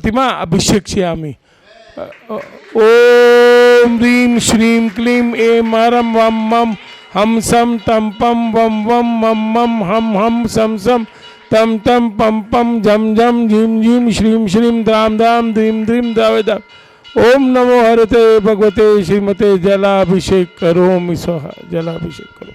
प्रतिमा अभिषेक्ष्यामि। ओम ह्रीं श्रीं क्लीं ऐं हरं वं मं हम सम तम पम वम वम मम मम हम सम सम तम तम पम पम झम झम झीम झीम श्रीं श्रीं द्राम द्राम द्रीं द्रीं द्रावे द्राम। ओम नमो हरते भगवते श्रीमते जलाभिषेक करोमि स्वाहा। जलाभिषेक करो।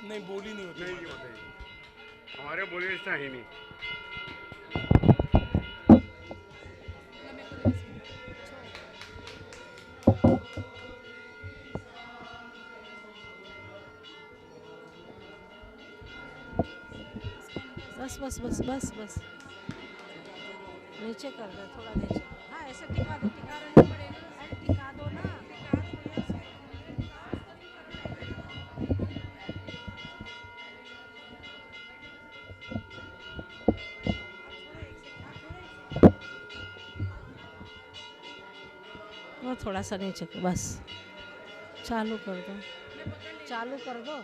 नहीं बोली नहीं होती, नहीं होता हमारे बोली इतना ही नहीं। बस बस बस बस बस नीचे कर दे, थोड़ा नीचे। हाँ ऐसे टिका दो, टिका रहना पड़ेगा। अरे टिका दो ना, टिका दो। वो थोड़ा सा नीचे कर, बस चालू कर दो, चालू कर दो।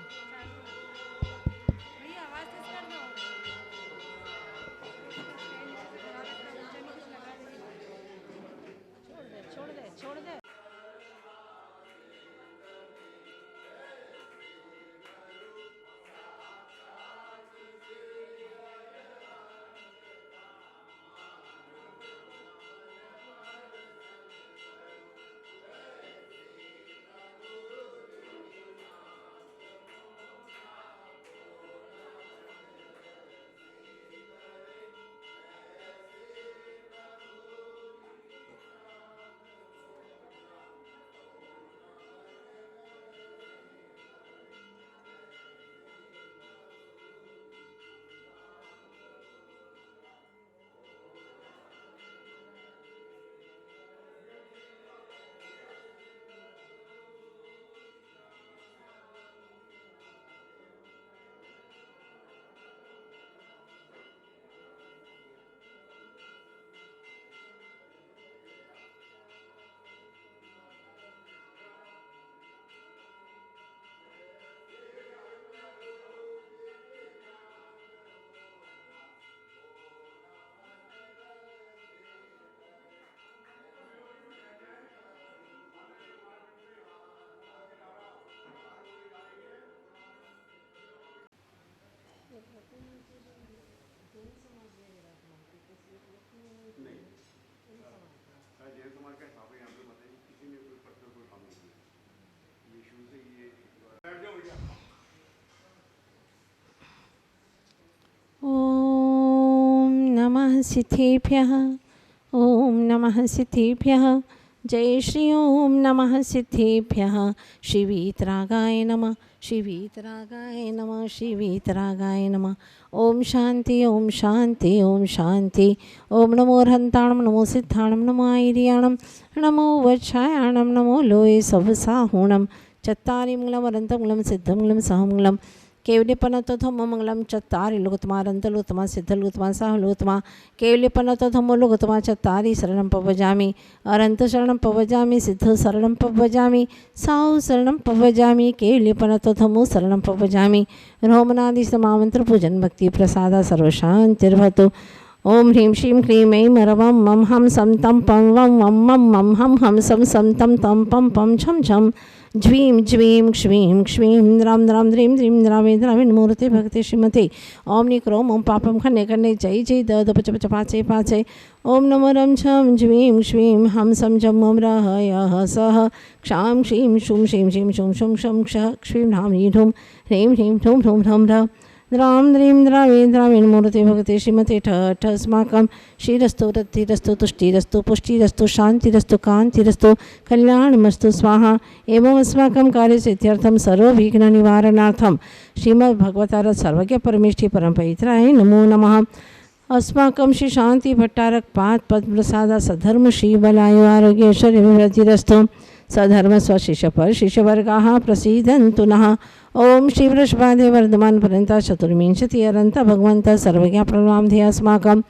छोड़ दे छोड़ दे। ओम नमः सिद्धेभ्यः, ओम नमः सिद्धेभ्यः। जय श्री ओम नमः सिद्धेभ्यः। श्री वीतरागाय नमः, श्री वीतरागाय नमः, श्री वीतरागाय नमः। ओम शांति ओम शांति ओम शांति। ओम नमो हंताणम नमो सिद्धाणम नमो आयर्याणम नमो वच्छायाणम नमो लोये सवसाहुणम। चत्तारि मंगलम अनंतमंगलम सिद्धमंगलम सहमंगलम। केवलीपनतोधमो मंगलम चत्तारि लोकोत्तमा अनंतलोकोत्तमा सिद्धलोकोत्तमा सहलोकोत्तमा। केवलीपनतोधमो लोकोत्तमा चत्तारि शरणं पवजामि। अनंत शरणं पवजामि, सिद्ध शरणं पवजामि, साहु शरणं पवजामि, केवलीपनतोधमो शरणं पवजामि। रोमनादि समामंत्र पूजन भक्ति प्रसादा सर्वशांतिर्भवतु। ओम ह्रीं श्रीं क्लीं ऐं मरवं मम हम सम तम पम वम वम मम मम हम सम तम तम पम पम छम छम ज्वीं ज्वीं क्ष्वीं क्ष्वीं द्राम द्राम द्रीं द्रीं द्रावे द्राविण मूर्ति भक्ति श्रीमते। ओम निक्रोम ओम पापम खन्ने खन्ने जय जय द द पच पच पाचे पाचे। ओम नमो रम छम ज्वीं श्वीं हम सम जम मम रह यह सह क्षां क्षीं शुं शिं शिं शुं शुं शं क्ष क्ष्वीं ह्रां ह्रीं ह्रीं ह्रीं ठुं ठुं ठुं ह्र द्राम द्रीं द्रावे द्राविण मूर्ति भक्ति श्रीमते। ठ अस्माकं श्रीरस्तु रतिरस्तु तुष्टिरस्तु पुष्टिरस्तु शांतिरस्तु कांतिरस्तु कल्याणमस्तु स्वाहा। एवं अस्माकं कार्यसिद्ध्यर्थं सर्वविघ्ननिवारणार्थं श्रीमद्भगवतार सर्वज्ञ परमेष्ठी परमपवित्राय नमो नमः। अस्माकं श्री शांति भट्टारक पाद पद्म प्रसाद सधर्म श्री बलायु आरोग्य ऐश्वर्यभिवृद्धिरस्तु सधर्म स्वशिष्य पर शिष्यवर्गाः प्रसीदन्तु नः। ओम श्री वृषभादे वर्धमान पर्यंत चतुर्विंशति अरंत भगवंत सर्वज्ञ प्रणवामधे अस्माकं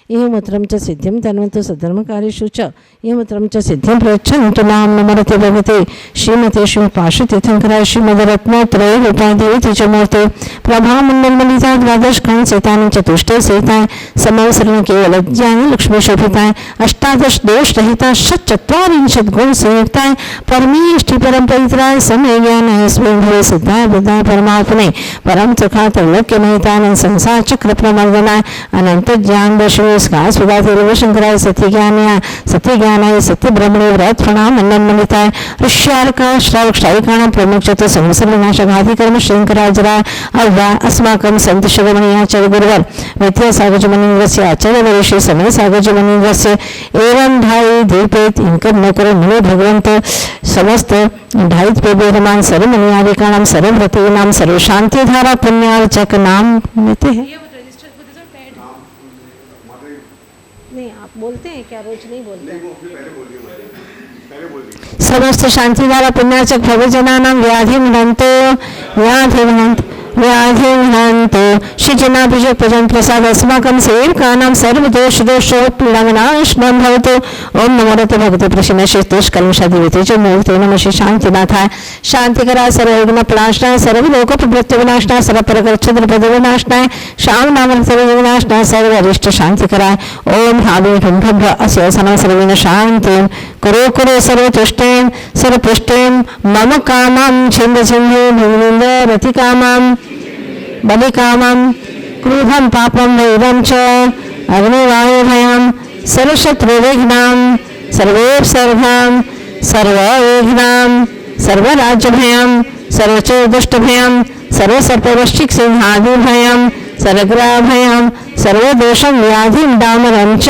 इहमुत्रं च सिद्धिं तन्वन्तु सद्धर्मकार्येषु च इहमुत्रं च सिद्धिं प्रयच्छन्तु नाम नमरते भगवते श्रीमते श्रीपार्श्वतीर्थंकराय श्रीमद्रत्नत्रय रूपादेवी च मूर्ते प्रभामण्डलमलिता द्वादश खंड सैतानि चतुष्टय सहिताय समवसरण केवल ज्ञानी लक्ष्मी शोभिताय अष्टादश दोष रहिता षट्चत्वारिंशत् गुण संयुक्ताय परमेष्टि परम पवित्राय समय ज्ञानाय स्वयं भवे सिद्धाय बुद्धाय परमात्मने परम सुखा त्रैलोक्य महितानंद संसार चक्र प्रमर्दनाय अनंत ज्ञान दर्शने स्कास्वदाय शंकराय सत्य ज्ञानाय सत्य ब्रह्मणे व्रत प्रणाम अन्नमलिताय ऋष्यार्क श्रावक श्राविकाणां प्रमुख चतुर संवत्सर विनाशघाती कर्म शंकराय जराय अव्वा अस्माकं संत शिरोमणि आचार्य गुरुवर विद्या सागरजमनीन्द्रस्य आचार्य वरिष्ठ समय सागरजमनीन्द्रस्य एवं ढाई दीपेत इनकर नकर मुने भगवंत समस्त ढाई पे बेरमान सर्व मनियारिकाणां सर्व व्रतीनां सर्व शांति धारा पुण्यार्चक नाम लेते हैं। नहीं आप बोलते हैं क्या? रोज नहीं बोलते समस्त शांति द्वारा पुण्यार्चक भवजनानां व्याधिहन्तो श्रीजनाभिषेक प्रजन प्रसाद अस्माकं सेवकानां सर्वदोषोत्पीडनाशनं भवतु। ओम नमो भगवते प्रसन्न श्रीतोषकल्मषादिवते च मूर्ते नमः श्री शांतिनाथाय शांतिकराय सर्वविघ्न प्रणाशनाय सर्वलोकप्रवृत्तिविनाशनाय सर्वपरगच्छद्रपदविनाशनाय श्याम नाम सर्वविनाशनाय सर्वरिष्ट शांतिकराय ओम हावे भ्रभ्र अस्यसनं सर्वेण शान्तिं कुरु कुरु सर्वतुष्टेन सर्वपुष्टेन मम कामं छिन्द छिन्दे भूमिन्द रतिकामं बलिकामं क्रोधं पापं वैरं च अग्निवायुभयं सर्वशत्रुविघ्नं सर्वोपसर्गं सर्वविघ्नं सर्वराज्यभयं सर्वचोदुष्टभयं सर्वसर्पवृश्चिक सिंहादिभयं सर्वग्रहभयं सर्वदोषं व्याधिं डामरं च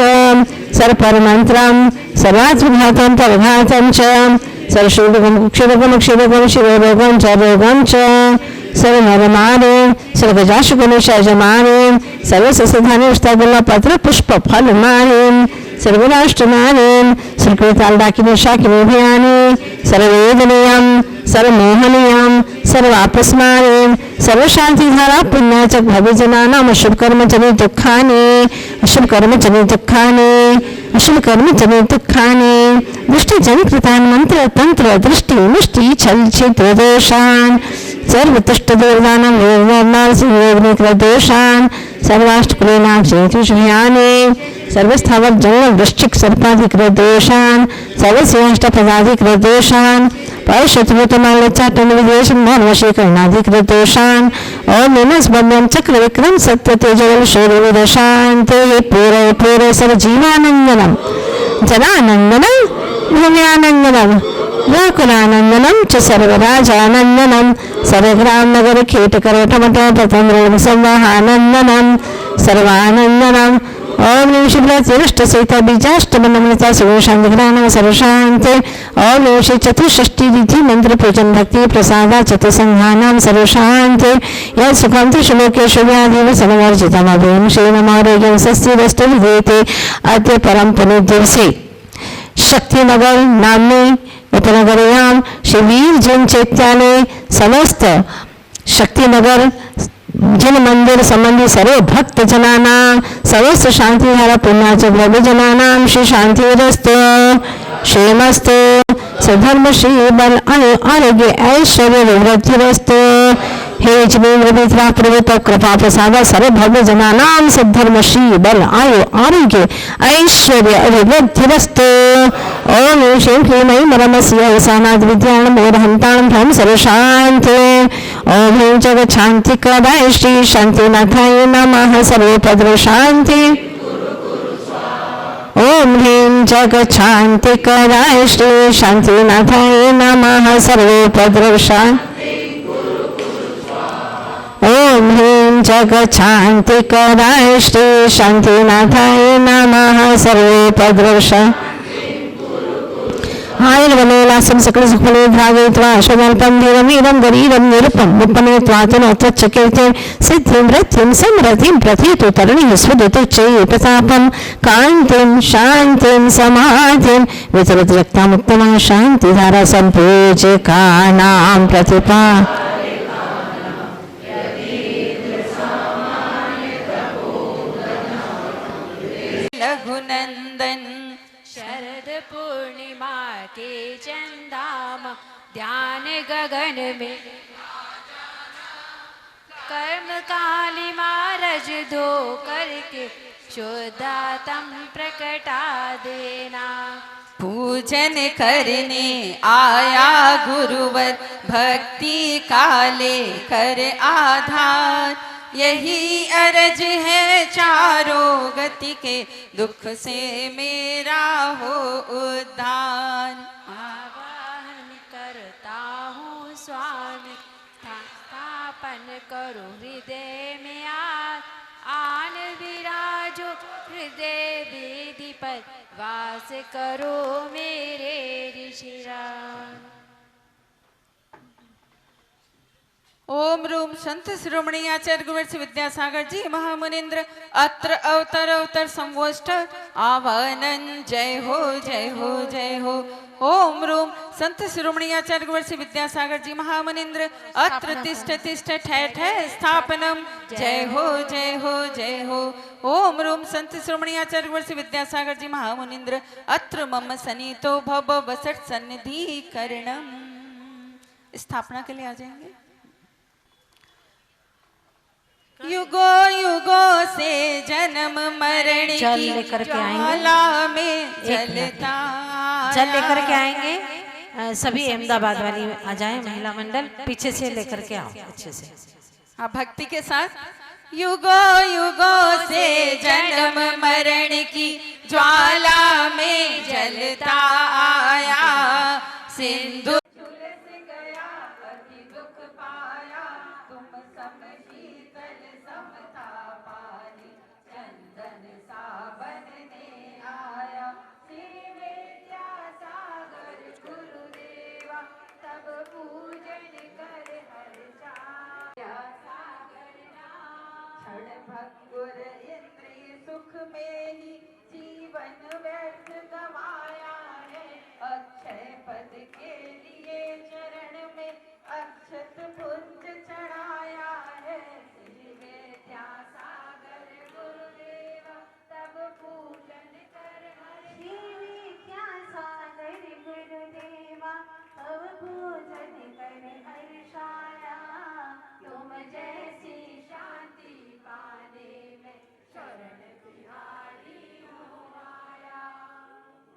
सर्वपरमन्त्रं सर्वात्मघातं परघातं च सर्वशूलकं क्षुरकं क्षुरकं शिरोरोगं च रोगं च सर्वनरमाने सर्वजाशुगणेशयजमाने सर्वसस्यधाने पत्र पुष्प फलमाने सर्वराष्ट्रमाने सर्वकृतालडाकिने शाकिने भयाने सर्ववेदनीयं सर्वमोहनीयं सर्वापस्माने सर्वशान्तिधारा पुण्याचक भवजनानां अशुभकर्मजनि दुःखानि दृष्टिजनिकृतान् मंत्र तंत्र दृष्टि मुष्टि छल छिद्र दोषान् सर्वतुष्टदुर्दानं वेदनासिंहग्निकृतदोषान् सर्वाष्टकुलीनाक्षेतुषयाने सर्वस्थावर जंगल वृश्चिक सर्पाधिकृतदोषान् सर्वसिंहाष्टपदाधिकृतदोषान् परशत्रुतमालचाटनविदेशं धर्मशीकरणाधिकृतदोषान् और निमस्बन्धं चक्र विक्रम सत्य तेजवल शौर्यविदशान्ते पूरे पूरे सर्वजीवानन्दनं जनानन्दनं भूम्यानन्दनं व्याकुलानन्दनं च सर्वराजानन्दनं सर्वग्रामनगर कीटकरोटमटोपतन्द्रोम संवाहानन्दनं सर्वानन्दनं ओम निमिषिष्ट बीजाष्टमनमृता सर्वशांतिग्राम सर्वशांति ओम निमिषि चतुष्षष्टि विधि मंत्र पूजन भक्ति प्रसादा चतुसंघानां सर्वशांति यत् सुखं त्रिशलोकेषु व्याधिव समवर्जितमभूम श्रीनमारोग्यं स्वस्तिरस्तु विधेते अद्य परम पुण्यदिवसे शक्तिनगर नाम्नि उपनगर्यां श्रीवीर जैन चैत्यालये समस्त शक्तिनगर जन मंदिर संबंधी सर्व भक्त जनानां समस्त शांतिधारा पुण्याच भव्य जनानां श्री शांतिरस्तु क्षेमस्तु सधर्म श्री बल आरोग्य ऐश्वर्य विवृद्धिरस्तु हे जिनेन्द्र मित्रा प्रभुत कृपा प्रसाद सर्व भव्य जनानां सद्धर्म श्री बल आयु आरोग्य ऐश्वर्य विवृद्धिरस्तु ओम श्रीं क्लीं मरमस्य वसानाद विद्यां मोहन्तां भ्रम सर्वशान्ति ओम ह्रीं जगच्छान्तिकराय श्री शान्तिनाथाय नमः सर्वपद्र शान्ति ओम ह्रीं जगच्छान्तिकराय श्री शान्तिनाथाय नमः सर्वपद्र शान्ति ओम ह्रीं जगच्छान्तिकराय श्री शान्तिनाथाय नमः सर्वपद्र शान्ति आयुर्वने लास्यं सकलसुखफले भागयित्वा अशोमल्पं धीरमीरं गरीरं निरुपं मुपनेत्वातनोत्वच्च कीर्तिं सिद्धिं वृद्धिं समृद्धिं प्रथितु तरुणिः स्वदुतु चेततापं कान्तिं शान्तिं समाधिं वितरद्रक्तामुत्तमा शान्तिधारा सम्पूज्यकानां प्रतिपा रघुनंदन शरद पूर्णिमा के चंदाम ध्यान गगन में कर्म काली मारज धो करके शुद्धातम प्रकटा देना। पूजन करने आया गुरुवर भक्ति काले कर आधार, यही अरज है चारों गति के दुख से मेरा हो उद्धार। आवाहन करता हूँ स्वामी स्थापन करो हृदय में आन विराजो हृदय वेदी पर वास करो मेरे ऋषिराज। ओम रूम संत शिरोमणि आचार्य गुरुवर्य विद्यासागर जी महामुनिंद्र अत्र अवतर अवतर संवोष्ट आवाहनन जय हो जय हो जय हो। ओम रूम संत शिरोमणि आचार्य गुरुवर्य विद्यासागर जी महामुनिंद्र अत्र तिष्ठ तिष्ठ ठह ठह स्थापनम जय हो जय हो जय हो। ओम रूम संत शिरोमणि आचार्य गुरुवर्य विद्यासागर जी महामुनिंद्र अत्र मम सनीतो भव वसट सन्निधि करणम। स्थापना के लिए आ जाएंगे। युगो युगो से जन्म मरण की ज्वाला में जलता जल लेकर के आएंगे। सभी अहमदाबाद वाली आ जाए, महिला मंडल पीछे से लेकर के आओ अच्छे से। हाँ, भक्ति के साथ। युगो युगो से जन्म मरण की ज्वाला में जलता आया सिंधु भक्कुर इंद्रिय सुख में ही जीवन व्यर्थ गवाया है। अक्षय पद के लिए चरण में अक्षत पुंज चढ़ाया है। श्री विद्यासागर गुरुदेव तब पूजन कर श्री विद्यासागर गुरुदेवा तब पूजन कर हर्षाया। तुम जैसी शांति पाने में शरण बिहारी हूँ आया।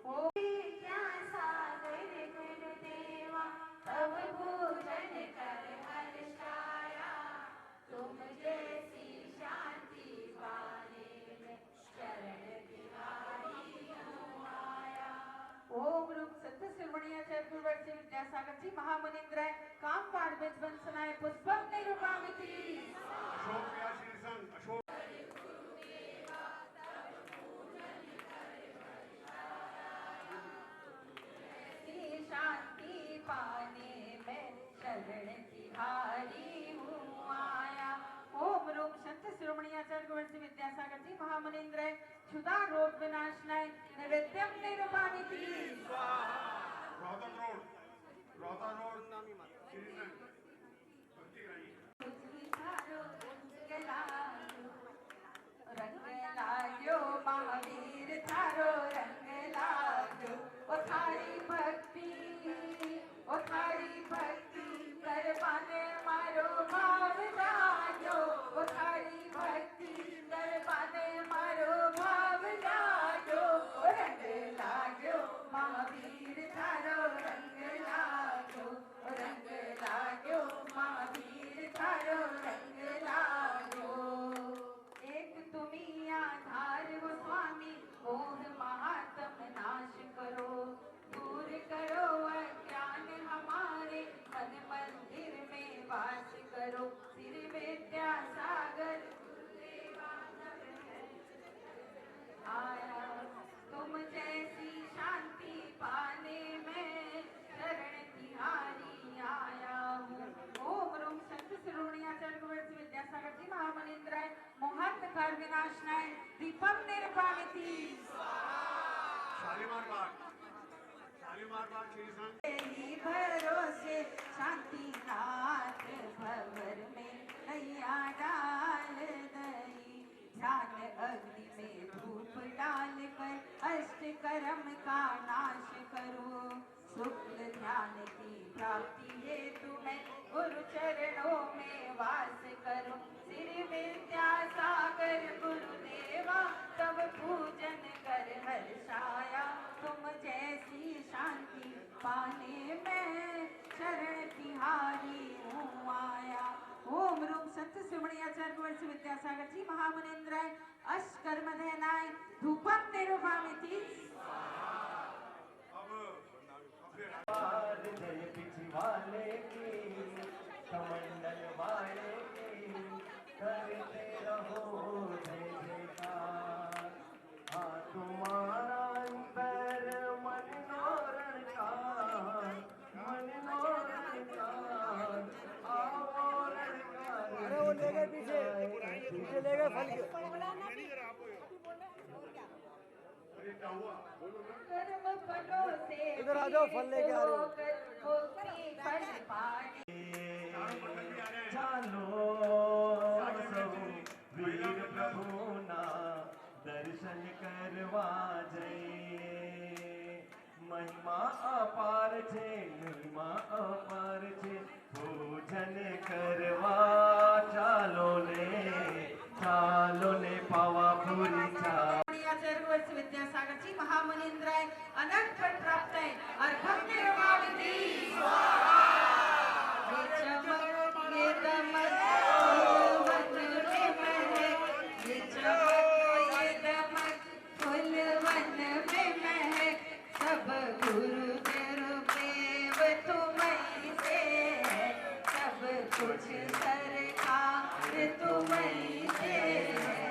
ओ विद्यासागर गुरुदेवा तब पूजन कर हर्षाया। तुम जैसी शांति पाने में शरण बिहारी हूँ आया। ओम रूप संत शिरोमणि आचार्य गुरुवर्य विद्यासागर जी महामुनिंद्र काम पाठ बिज बंसनाय पुष्पम निरूपामिति। शांति पाने में शरण तिहारी हूँ आया। ओम रूप संत शिरोमणि आचार्य गुरुवर्य विद्यासागर जी महामुनिंद्र क्षुधा रोग विनाशनाय नैवेद्यम निरूपामिति। रंग लाग्यो महावीर थारो रंग लाग्यो। ओ थारी भक्ति कर पाने मारो भाव जाग्यो। ओ थारी भक्ति कर पाने मारो भाव जाग्यो। रंग लाग्यो महावीर ही भरोसे शांति नाथ भंवर में नैया डाल दई। ध्यान अग्नि में धूप डाल कर अष्ट कर्म का नाश करो। शुक्ल ध्यान की प्राप्ति हेतु मैं गुरु चरणों में वास करूं। श्री विद्यासागर गुरुदेवा तब पूजन कर हर्षाया। तुम जैसी शांति पाने में शरण तिहारी हूँ आया। ओम रूम संत शिरोमणि आचार्य गुरुवर्य विद्यासागर जी महामुनीन्द्राय अष्टकर्म ध्यानाय धूपम निरूपामिति। जय पिछवाले की कमंडल वाले की करते रहो जय जयकार। हाँ तुम्हारा अंतर मनोरण का आओ लड़का। अरे वो ले गए पीछे ले गए फल के। इधर आ जाओ फल लेके आ रहे हो। चलो वीर प्रभु ना दर्शन करवा जय। महिमा अपार छे महिमा अपार छे पूजन करवा। चालो ले पावापुरी चा। विद्यासागर जी महामुनीन्द्राय अनंत फल प्राप्त है अर्घम निरूपामिति। ये दमक फूल वन में महक। सब गुरु गुरुदेव तुम्हीं से है। सब कुछ सरकार तुम्हीं से है।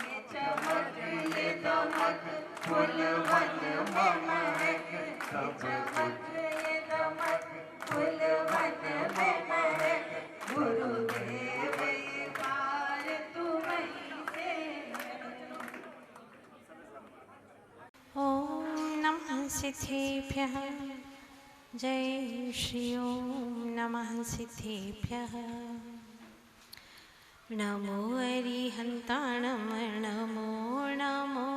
ये चमक ये दमक फूल वन में महक। ये चमक ये दमक फूल वन में महक। गुरुदेव ये पार तुम्हीं से है। ॐ नमः सिद्धेभ्यः। जय श्री ओम नमः सिद्धेभ्यः। नमो अरिहन्ताणं नमो नमो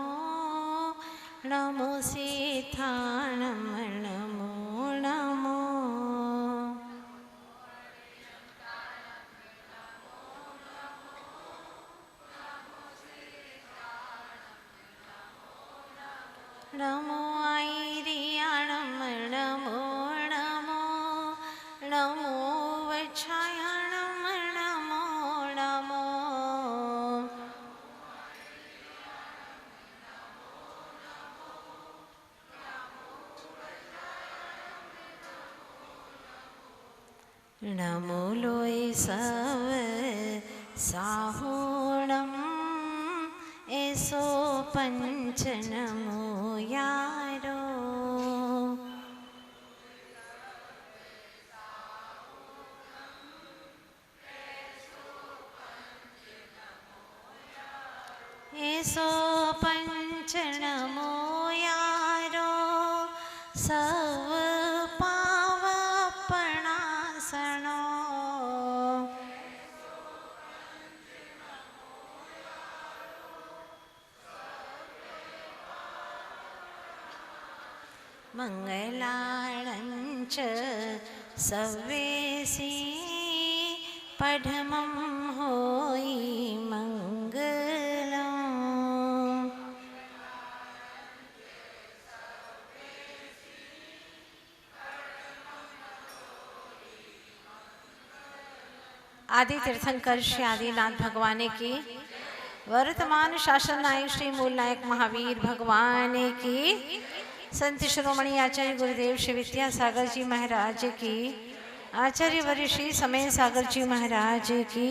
नमो सिद्धाणं नमो नमो। नमो ऐरियाणं नमो नमो नमो वच्छायाणं नमो नमो। नमो लोय सव साहुणं एसो पंच नमो यारो। एसो पंच नमो यारो। सब पावपणा सणो। मंगलाणञ्च सव्वेसि पढमं होई मंगलम्। आदि तीर्थंकर श्री आदिनाथ भगवान की, वर्तमान शासन नायक श्री मूल नायक महावीर भगवान की, संत शिरोमणि आचार्य गुरुदेव श्री विद्यासागर जी महाराज की, आचार्य वर्य श्री समय सागर जी महाराज की।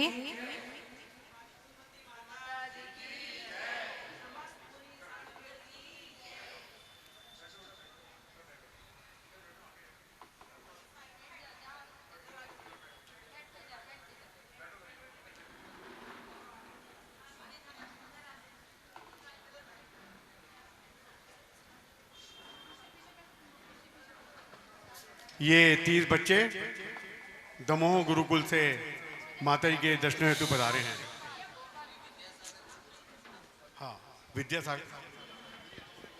ये 30 बच्चे दमोह गुरुकुल से माता जी के दर्शन हेतु पधारे हैं। हाँ, विद्यासागर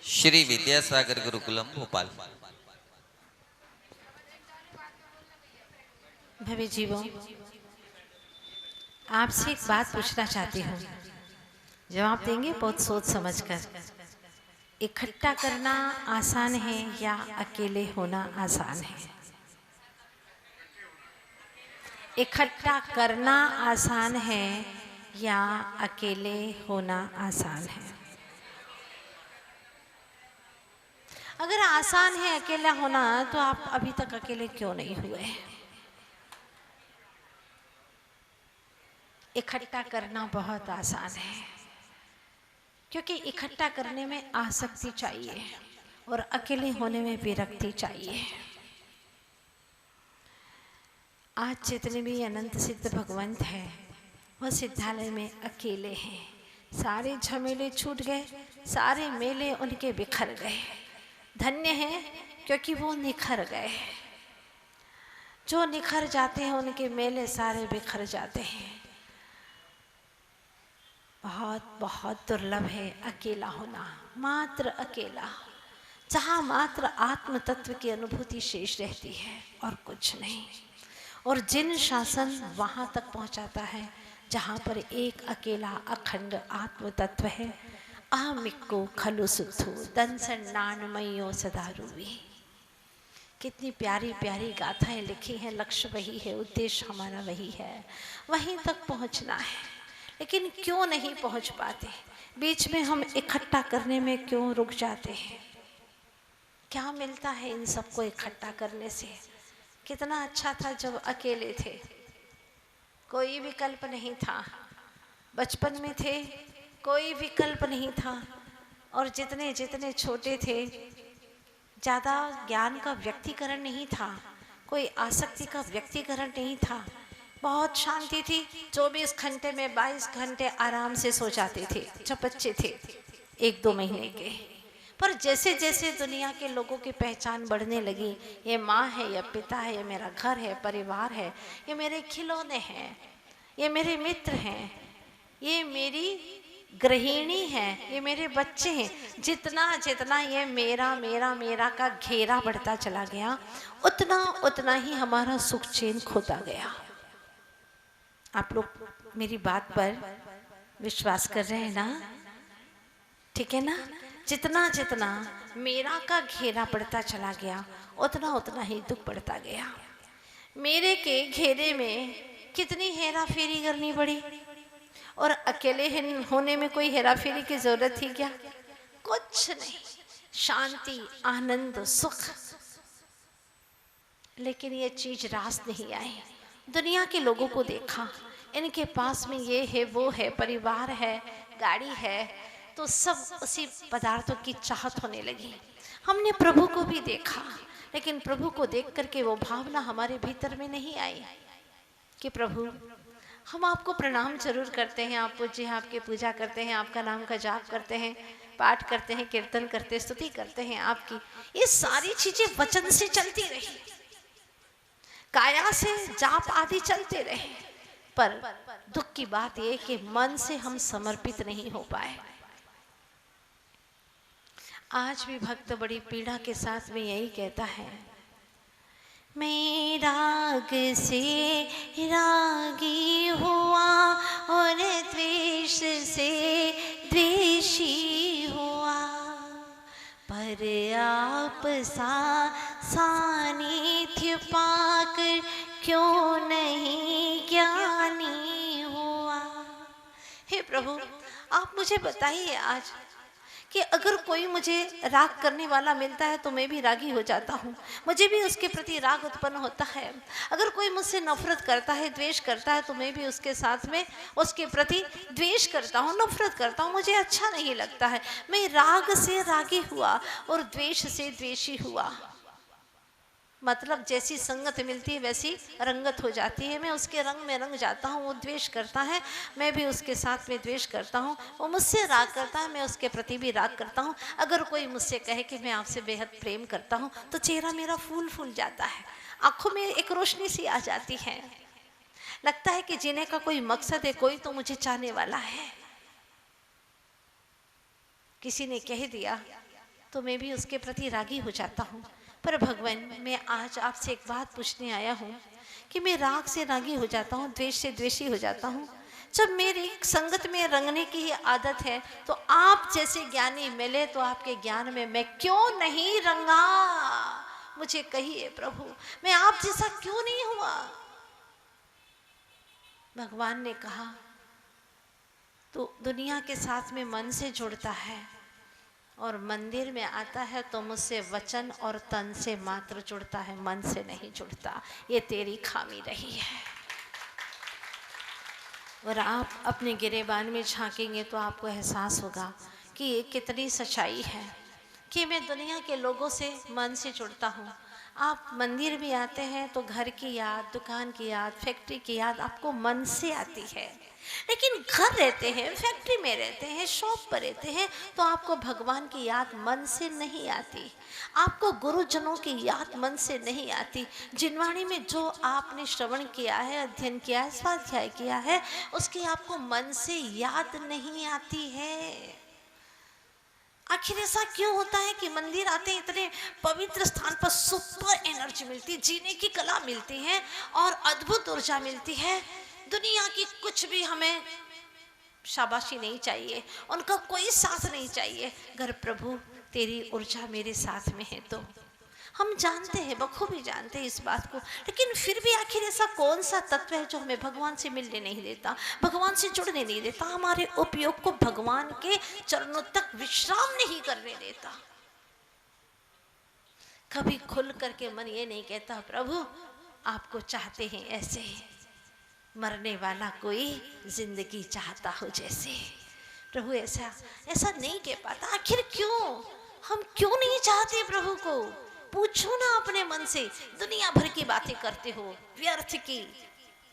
श्री विद्यासागर गुरुकुलम भोपाल। भव्य जीवों, आपसे एक बात पूछना चाहती हूँ, जवाब देंगे बहुत सोच समझकर। इकट्ठा करना आसान है या अकेले होना आसान है? इकट्ठा करना आसान है या अकेले होना आसान है? अगर आसान है अकेला होना, तो आप अभी तक अकेले क्यों नहीं हुए? इकट्ठा करना बहुत आसान है, क्योंकि इकट्ठा करने में आसक्ति चाहिए और अकेले होने में विरक्ति चाहिए। आज जितने भी अनंत सिद्ध भगवंत हैं, वह सिद्धालय में अकेले हैं। सारे झमेले छूट गए, सारे मेले उनके बिखर गए। धन्य हैं, क्योंकि वो निखर गए। जो निखर जाते हैं उनके मेले सारे बिखर जाते हैं। बहुत बहुत दुर्लभ है अकेला होना, मात्र अकेला, जहाँ मात्र आत्म तत्व की अनुभूति शेष रहती है और कुछ नहीं। और जिन शासन वहाँ तक पहुँचाता है जहाँ पर एक अकेला अखंड आत्म तत्व है। अहमिक्को खलु सुद्धु दंसन्नानमयो सदा रूवी। कितनी प्यारी प्यारी गाथाएं लिखी हैं। लक्ष्य वही है, उद्देश्य हमारा वही है, वहीं तक पहुँचना है। लेकिन क्यों नहीं पहुंच पाते? बीच में हम इकट्ठा करने में क्यों रुक जाते हैं? क्या मिलता है इन सबको इकट्ठा करने से? कितना अच्छा था जब अकेले थे, कोई विकल्प नहीं था। बचपन में थे, कोई विकल्प नहीं था। और जितने जितने छोटे थे, ज़्यादा ज्ञान का व्यक्तिकरण नहीं था, कोई आसक्ति का व्यक्तिकरण नहीं था। बहुत शांति थी। 24 घंटे में 22 घंटे आराम से सो जाते थे जब बच्चे थे 1-2 महीने के। पर जैसे जैसे दुनिया के लोगों की पहचान बढ़ने लगी, ये माँ है, ये पिता है, ये मेरा घर है, परिवार है, ये मेरे खिलौने हैं, ये मेरे मित्र हैं, ये मेरी गृहिणी है, ये मेरे बच्चे हैं, जितना जितना ये मेरा मेरा मेरा का घेरा बढ़ता चला गया, उतना उतना ही हमारा सुख चैन खोता गया। आप लोग मेरी बात पर विश्वास कर रहे हैं ना? ठीक है ना? जितना जितना मेरा का घेरा बढ़ता चला गया, उतना उतना ही दुख बढ़ता गया। मेरे के घेरे में कितनी हेरा फेरी करनी पड़ी, और अकेले होने में कोई हेरा फेरी की जरूरत थी क्या? कुछ नहीं, शांति, आनंद, सुख। लेकिन ये चीज रास नहीं आई। दुनिया के लोगों को देखा, इनके पास में ये है, वो है, परिवार है, गाड़ी है, तो सब उसी पदार्थों की चाहत होने लगी। हमने प्रभु को भी देखा, लेकिन प्रभु को देख करके वो भावना हमारे भीतर में नहीं आई कि प्रभु, हम आपको प्रणाम जरूर करते हैं, आप पूज्य हैं, आपकी पूजा करते हैं, आपका नाम का जाप करते हैं, पाठ करते हैं, कीर्तन करते हैं, स्तुति करते हैं आपकी। ये सारी चीजें वचन से चलती रही, काया से जाप आदि चलते रहे, पर दुख की बात यह कि मन से हम समर्पित नहीं हो पाए। आज भी भक्त बड़ी पीड़ा के साथ में यही कहता है, मैं राग से रागी हुआ और द्वेष से द्वेषी हुआ, पर आप सा सानिध्य पाकर क्यों नहीं ज्ञानी हुआ। हे प्रभु, आप मुझे बताइए आज कि अगर कोई मुझे राग करने वाला मिलता है तो मैं भी रागी हो जाता हूँ, मुझे भी उसके प्रति राग उत्पन्न होता है। अगर कोई मुझसे नफरत करता है, द्वेष करता है, तो मैं भी उसके साथ में उसके प्रति द्वेष करता हूँ, नफरत करता हूँ, मुझे अच्छा नहीं लगता है। मैं राग से रागी हुआ और द्वेष से द्वेषी हुआ। मतलब जैसी संगत मिलती है वैसी रंगत हो जाती है। मैं उसके रंग में रंग जाता हूँ, वो द्वेष करता है, मैं भी उसके साथ में द्वेष करता हूँ। वो मुझसे राग करता है, मैं उसके प्रति भी राग करता हूँ। अगर कोई मुझसे कहे कि मैं आपसे बेहद प्रेम करता हूँ तो चेहरा मेरा फूल फूल जाता है, आंखों में एक रोशनी सी आ जाती है, लगता है कि जीने का कोई मकसद है, कोई तो मुझे चाहने वाला है। किसी ने कह दिया तो मैं भी उसके प्रति रागी हो जाता हूँ। पर भगवान, मैं आज आपसे एक बात पूछने आया हूँ कि मैं राग से रागी हो जाता हूँ, द्वेष से द्वेषी हो जाता हूँ। जब मेरी संगत में रंगने की ही आदत है तो आप जैसे ज्ञानी मिले तो आपके ज्ञान में मैं क्यों नहीं रंगा? मुझे कहिए प्रभु, मैं आप जैसा क्यों नहीं हुआ? भगवान ने कहा तो दुनिया के साथ में मन से जुड़ता है और मंदिर में आता है तो मुझसे वचन और तन से मात्र जुड़ता है, मन से नहीं जुड़ता। ये तेरी खामी रही है। और आप अपने गिरेबान में झांकेंगे तो आपको एहसास होगा कि ये कितनी सच्चाई है कि मैं दुनिया के लोगों से मन से जुड़ता हूँ। आप मंदिर भी आते हैं तो घर की याद, दुकान की याद, फैक्ट्री की याद आपको मन से आती है, लेकिन घर रहते हैं, फैक्ट्री में रहते हैं, शॉप पर रहते हैं तो आपको भगवान की याद मन से नहीं आती, आपको गुरुजनों की याद मन से नहीं आती। जिनवाणी में जो आपने श्रवण किया है, अध्ययन किया है, स्वाध्याय किया है, उसकी आपको मन से याद नहीं आती है। आखिर ऐसा क्यों होता है कि मंदिर आते हैं, इतने पवित्र स्थान पर सुपर एनर्जी मिलती है, जीने की कला मिलती है और अद्भुत ऊर्जा मिलती है। दुनिया की कुछ भी हमें शाबाशी नहीं चाहिए, उनका कोई साथ नहीं चाहिए। अगर प्रभु तेरी ऊर्जा मेरे साथ में है तो हम जानते हैं, बखूबी जानते हैं इस बात को, लेकिन फिर भी आखिर ऐसा कौन सा तत्व है जो हमें भगवान से मिलने नहीं देता, भगवान से जुड़ने नहीं देता, हमारे उपयोग को भगवान के चरणों तक विश्राम नहीं करने देता। कभी खुल करके मन ये नहीं कहता प्रभु आपको चाहते हैं ऐसे, मरने वाला कोई जिंदगी चाहता हो जैसे। प्रभु ऐसा ऐसा नहीं कह पाता। आखिर क्यों? हम क्यों नहीं चाहते प्रभु को? पूछो ना अपने मन से। दुनिया भर की बातें करते हो, व्यर्थ की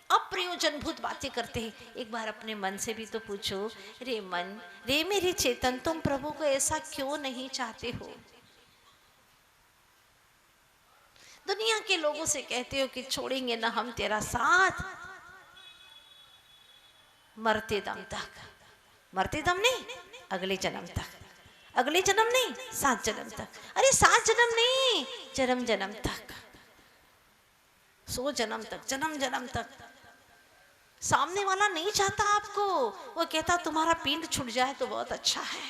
अप्रयोजनभूत बातें करते हैं, एक बार अपने मन से भी तो पूछो, रे मन, रे मेरे चेतन, तुम प्रभु को ऐसा क्यों नहीं चाहते हो? दुनिया के लोगों से कहते हो कि छोड़ेंगे ना हम तेरा साथ, मरते दम तक। मरते दम नहीं, अगले जन्म तक। अगले जन्म नहीं, 7 जन्म तक। अरे 7 जन्म नहीं, जन्म जन्म तक, 100 जन्म तक, जन्म जन्म तक। सामने वाला नहीं चाहता आपको, वो कहता तुम्हारा पिंड छूट जाए तो बहुत अच्छा है।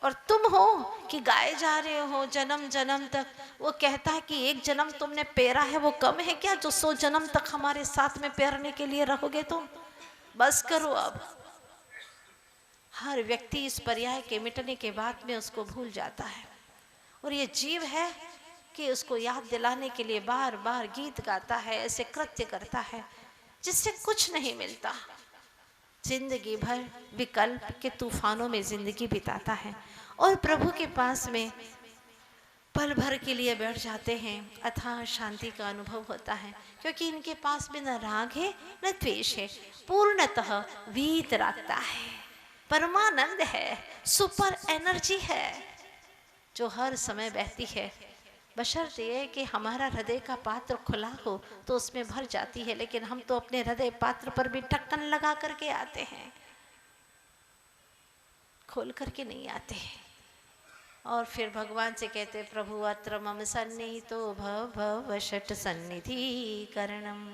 और तुम हो कि गाए जा रहे हो जन्म जन्म तक, वो कहता है कि एक जन्म तुमने पेरा है वो कम है क्या, जो 100 जन्म तक हमारे साथ में पेरने के लिए रहोगे तुम? बस करो अब। हर व्यक्ति इस पर्याय के मिटने के बाद में उसको भूल जाता है, और ये जीव है कि उसको याद दिलाने के लिए बार बार गीत गाता है, ऐसे कृत्य करता है जिससे कुछ नहीं मिलता। जिंदगी भर विकल्प के तूफानों में जिंदगी बिताता है और प्रभु के पास में पल भर के लिए बैठ जाते हैं, अथाह शांति का अनुभव होता है, क्योंकि इनके पास में न राग है न द्वेष है, पूर्णतः वीतरागता है, परमानंद है, सुपर एनर्जी है जो हर समय बहती है। बशर्ते ये कि हमारा हृदय का पात्र खुला हो तो उसमें भर जाती है, लेकिन हम तो अपने हृदय पात्र पर भी ढक्कन लगा करके आते हैं, खोल करके नहीं आते हैं। और फिर भगवान से कहते प्रभु अत्र मम सन्निहितो भव षट सन्निधि करणम।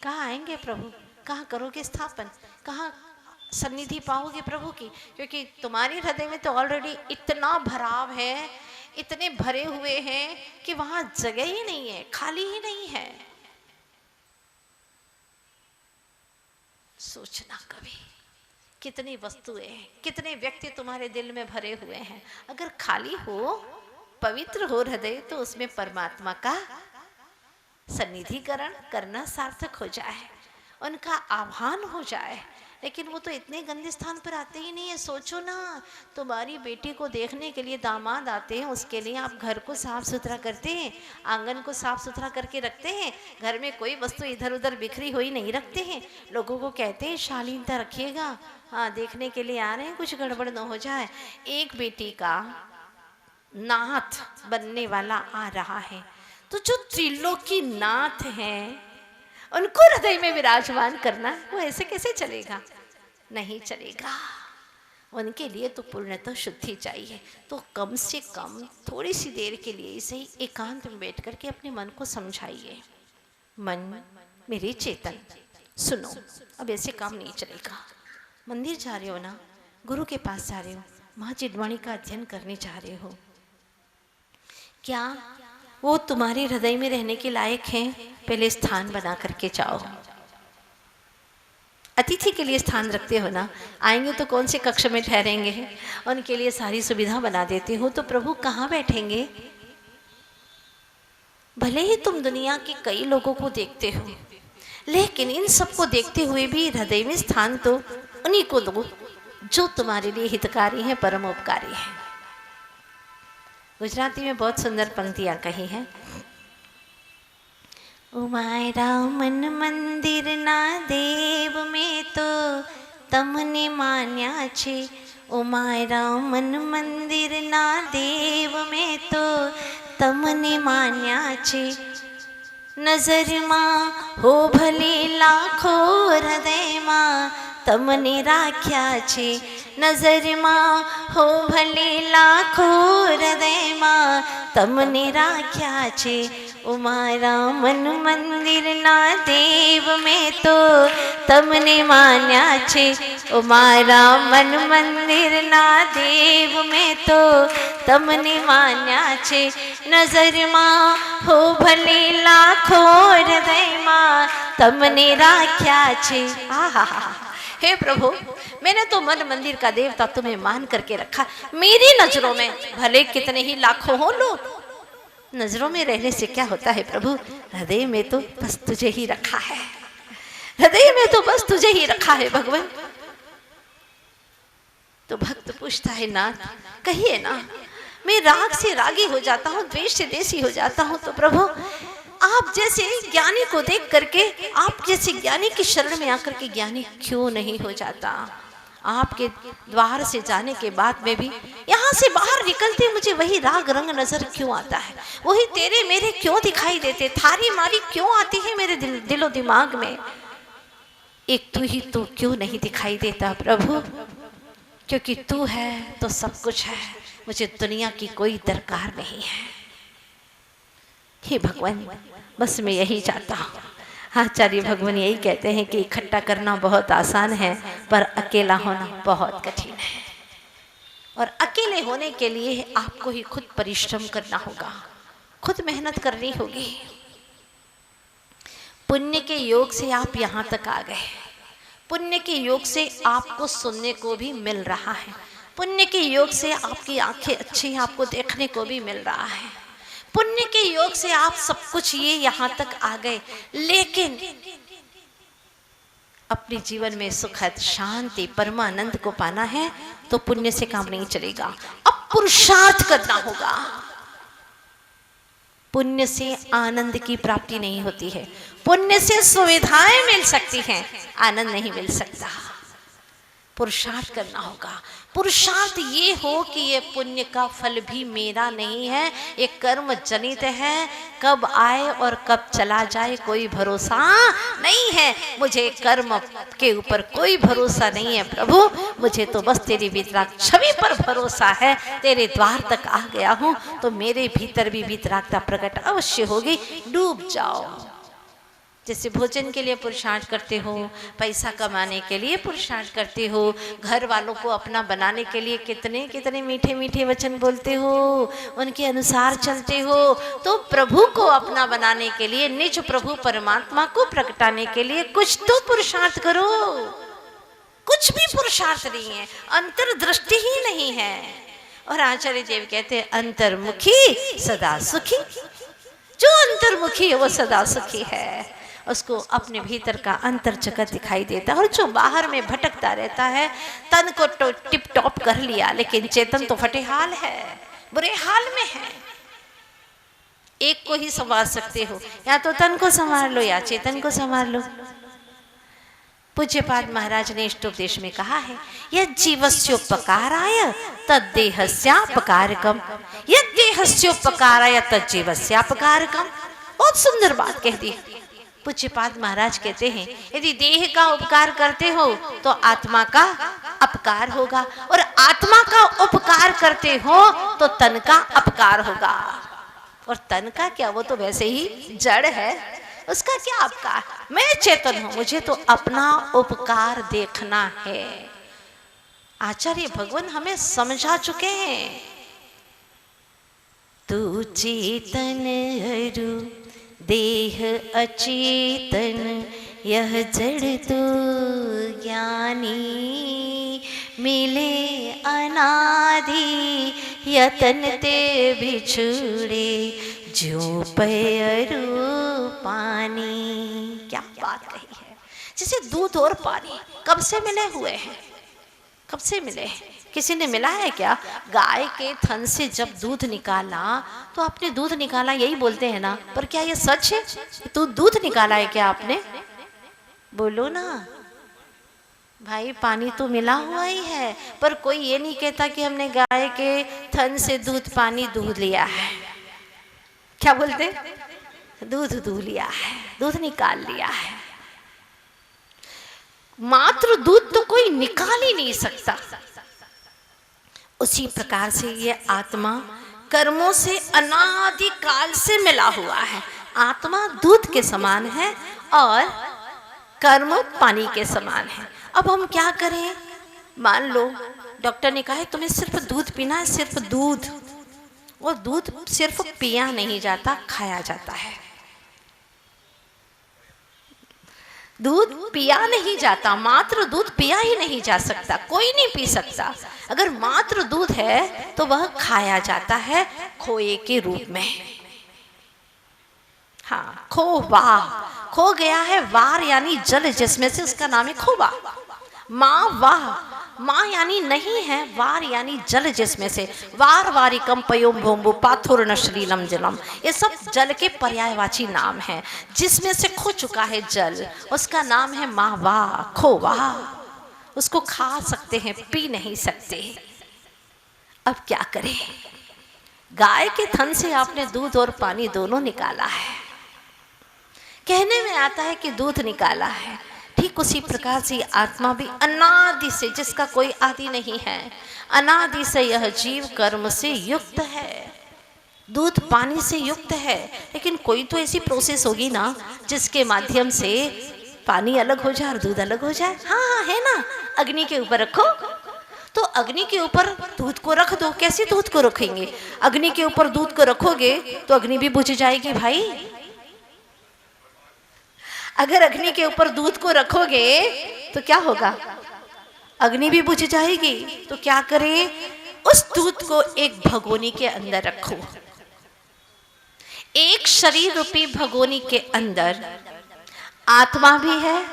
कहाँ आएंगे प्रभु? कहाँ करोगे स्थापन? कहाँ सन्निधि पाओगे प्रभु की? क्योंकि तुम्हारे हृदय में तो ऑलरेडी इतना भराव है, इतने भरे हुए हैं कि वहां जगह ही नहीं है, खाली ही नहीं है। सोचना कभी कितनी वस्तुएं हैं, कितने व्यक्ति तुम्हारे दिल में भरे हुए हैं। अगर खाली हो, पवित्र हो हृदय, तो उसमें परमात्मा का सन्निधिकरण करना सार्थक हो जाए, उनका आह्वान हो जाए। लेकिन वो तो इतने गंदे स्थान पर आते ही नहीं है। सोचो ना, तुम्हारी बेटी को देखने के लिए दामाद आते हैं, उसके लिए आप घर को साफ सुथरा करते हैं, आंगन को साफ सुथरा करके रखते हैं, घर में कोई वस्तु इधर उधर बिखरी हुई नहीं रखते हैं। लोगों को कहते हैं शालीनता रखिएगा, हाँ देखने के लिए आ रहे हैं, कुछ गड़बड़ न हो जाए। एक बेटी का नाथ बनने वाला आ रहा है, तो जो त्रिलोकी नाथ हैं उनको हृदय में विराजमान करना, वो ऐसे कैसे चलेगा? नहीं चलेगा। उनके लिए तो पूर्णतः शुद्धि चाहिए। तो कम से कम थोड़ी सी देर के लिए इसे एकांत में बैठ करके अपने मन को समझाइए, मन मेरे चेतन सुनो, अब ऐसे काम नहीं चलेगा। मंदिर जा रहे हो ना, गुरु के पास जा रहे हो, माँ चिन्मणि का अध्ययन करने जा रहे हो, क्या वो तुम्हारे हृदय में रहने के लायक हैं? पहले स्थान बना करके जाओ। अतिथि के लिए स्थान रखते हो ना, आएंगे तो कौन से कक्ष में ठहरेंगे, उनके लिए सारी सुविधा बना देते हो, तो प्रभु कहाँ बैठेंगे? भले ही तुम दुनिया के कई लोगों को देखते हो, लेकिन इन सबको देखते हुए भी हृदय में स्थान तो उन्हीं को दो जो तुम्हारे लिए हितकारी हैं, परम उपकारी हैं। गुजराती में बहुत सुंदर पंक्तियां कही हैं। उमारा मन मंदिर ना देव में तो तमने मान्या छे, उमारा मन मंदिर ना देव में तो तमने मान्या छे। नजर मां हो भले लाखो हृदय मां तमने राख्या छे। नजर मां हो भले लाखो हृदय मां तमने राख्या छे। उमारा मन मंदिर ना देव में तो तमने मान्या छे। उमारा मन मंदिर ना देव में तो तमने मान्या छे। नजर मां हो भले लाखो हृदय मां तमने राख्या छे। आहा, हे प्रभु, मैंने तो मन मंदिर का देवता तुम्हें मान करके रखा। मेरी नजरों में भले कितने ही लाखों हो लोग, नजरों में रहने से क्या होता है प्रभु? हृदय में तो बस तुझे ही रखा है, हृदय में तो बस तुझे ही रखा है भगवान। तो भक्त पूछता है, नाथ कहिए ना, मैं राग से रागी हो जाता हूँ, द्वेष से देशी हो जाता हूँ, तो प्रभु आप जैसे ज्ञानी को देख करके, आप जैसे ज्ञानी की शरण में आकर के ज्ञानी क्यों नहीं हो जाता? आपके द्वार से जाने के बाद में भी यहाँ से बाहर निकलते मुझे वही राग रंग नजर क्यों आता है? वही तेरे मेरे क्यों दिखाई देते? थारी मारी क्यों आती है मेरे दिलो दिमाग में? एक तू ही तो क्यों नहीं दिखाई देता प्रभु? क्योंकि तू है तो सब कुछ है, मुझे दुनिया की कोई दरकार नहीं है। हे भगवान, बस मैं यही चाहता हूँ। आचार्य भगवान यही कहते हैं कि इकट्ठा करना बहुत आसान है, पर अकेला होना बहुत कठिन है। और अकेले होने के लिए आपको ही खुद परिश्रम करना होगा, खुद मेहनत करनी होगी। पुण्य के योग से आप यहाँ तक आ गए, पुण्य के योग से आपको सुनने को भी मिल रहा है, पुण्य के योग से आपकी आंखें अच्छी, आपको देखने को भी मिल रहा है, पुण्य के योग से आप सब कुछ ये यहाँ तक आ गए। लेकिन अपने जीवन में सुखद शांति परमानंद को पाना है तो पुण्य से काम नहीं चलेगा, अब पुरुषार्थ करना होगा। पुण्य से आनंद की प्राप्ति नहीं होती है, पुण्य से सुविधाएं मिल सकती हैं, आनंद नहीं मिल सकता। पुरुषार्थ करना होगा। पुरुषार्थ ये हो कि ये पुण्य का फल भी मेरा नहीं है, ये कर्म जनित है, कब आए और कब चला जाए कोई भरोसा नहीं है। मुझे कर्म के ऊपर कोई भरोसा नहीं है प्रभु, मुझे तो बस तेरी वितराग छवि पर भरोसा है। तेरे द्वार तक आ गया हूँ तो मेरे भीतर भी वितरागता प्रकट अवश्य होगी। डूब जाओ। जैसे भोजन के लिए पुरुषार्थ करते हो, पैसा कमाने के लिए पुरुषार्थ करते हो, घर वालों को अपना बनाने के लिए कितने कितने मीठे मीठे वचन बोलते हो, उनके अनुसार चलते हो, तो प्रभु को अपना बनाने के लिए, निज प्रभु परमात्मा को प्रगटाने के लिए कुछ तो पुरुषार्थ करो। कुछ भी पुरुषार्थ नहीं है, अंतर्दृष्टि ही नहीं है। और आचार्य देव कहते हैं अंतर्मुखी सदा सुखी। जो अंतर्मुखी है वो सदा सुखी है। उसको अपने भीतर का अंतर जगत दिखाई देता है। और जो बाहर में भटकता रहता है, तन को तो टिप टॉप कर लिया लेकिन चेतन तो फटे हाल है, बुरे हाल में है। एक को ही संभाल सकते हो, या तो तन को संभाल लो या चेतन को संभाल लो। पूज्यपाद महाराज ने इष्टोपदेश में कहा है, यद जीवस्योपकाराय तद देहस्यापकारकम, यद देहस्योपकाराय तद जीवस्यापकारकम। बहुत सुंदर बात कह दी। पूज्यपाद महाराज कहते हैं, यदि देह का उपकार करते हो तो आत्मा का अपकार होगा, और आत्मा का उपकार करते हो तो तन का अपकार होगा। और तन का क्या, वो तो वैसे ही जड़ है, उसका क्या अपकार। मैं चेतन हूं, मुझे तो अपना उपकार देखना है। आचार्य भगवान हमें समझा चुके हैं। तू चेतन हरु देह अचेतन, यह जड़ तो ज्ञानी, मिले अनादि यतन ते बिछुड़े, जो पैरू पानी। क्या बात कही है। जैसे दूध और पानी कब से मिले हुए हैं, कब से मिले हैं? किसी ने मिला है क्या? गाय के थन से जब दूध निकाला तो आपने दूध निकाला यही बोलते हैं ना, पर क्या ये सच है? तो दूध निकाला है क्या आपने? बोलो ना भाई। पानी तो मिला हुआ ही है, पर कोई ये नहीं कहता कि हमने गाय के थन से दूध पानी दूध लिया है। क्या बोलते? दूध दूध लिया है, दूध निकाल लिया है। मात्र दूध तो कोई निकाल ही नहीं सकता। उसी प्रकार से ये आत्मा कर्मों से अनादि काल से मिला हुआ है। आत्मा दूध के समान है और कर्म पानी के समान है। अब हम क्या करें? मान लो डॉक्टर ने कहा है तुम्हें सिर्फ दूध पीना है, सिर्फ दूध। और दूध सिर्फ पिया नहीं जाता, खाया जाता है। दूध पिया नहीं जाता, मात्र दूध पिया ही नहीं जा सकता, कोई नहीं पी सकता। अगर मात्र दूध है तो वह खाया जाता है खोए के रूप में। हाँ, खोवा, खो गया है, वार यानी जल जिसमें से, उसका नाम है खोवा। माँ वाह, माँ यानी नहीं है, वार यानी जल जिसमें से। वार वारिकम पयोम भोम्बु पाथुर नश्लीलम जलम, ये सब जल के पर्यायवाची नाम है। जिसमें से खो चुका है जल, उसका नाम है माँ वाह, खोवा। उसको खा सकते हैं, पी नहीं सकते। अब क्या करें? गाय के थन से आपने दूध और पानी दोनों निकाला है। कहने में आता है कि दूध निकाला है, ठीक उसी प्रकार से आत्मा भी अनादि से, जिसका कोई आदि नहीं है, अनादि से यह जीव कर्म से युक्त है, दूध पानी से युक्त है। लेकिन कोई तो ऐसी प्रोसेस होगी ना जिसके माध्यम से पानी अलग हो जाए और दूध अलग हो जाए। हाँ है ना, अग्नि के ऊपर रखो तो अग्नि के ऊपर दूध को रख दो। कैसे दूध को रखेंगे? अग्नि के ऊपर दूध को रखोगे तो अग्नि भी बुझ जाएगी भाई। अगर अग्नि के ऊपर दूध को रखोगे तो क्या होगा? अग्नि भी बुझ जाएगी। तो क्या करें? उस दूध को एक भगोनी के अंदर रखो। एक शरीर रूपी भगोनी के अंदर आत्मा भी है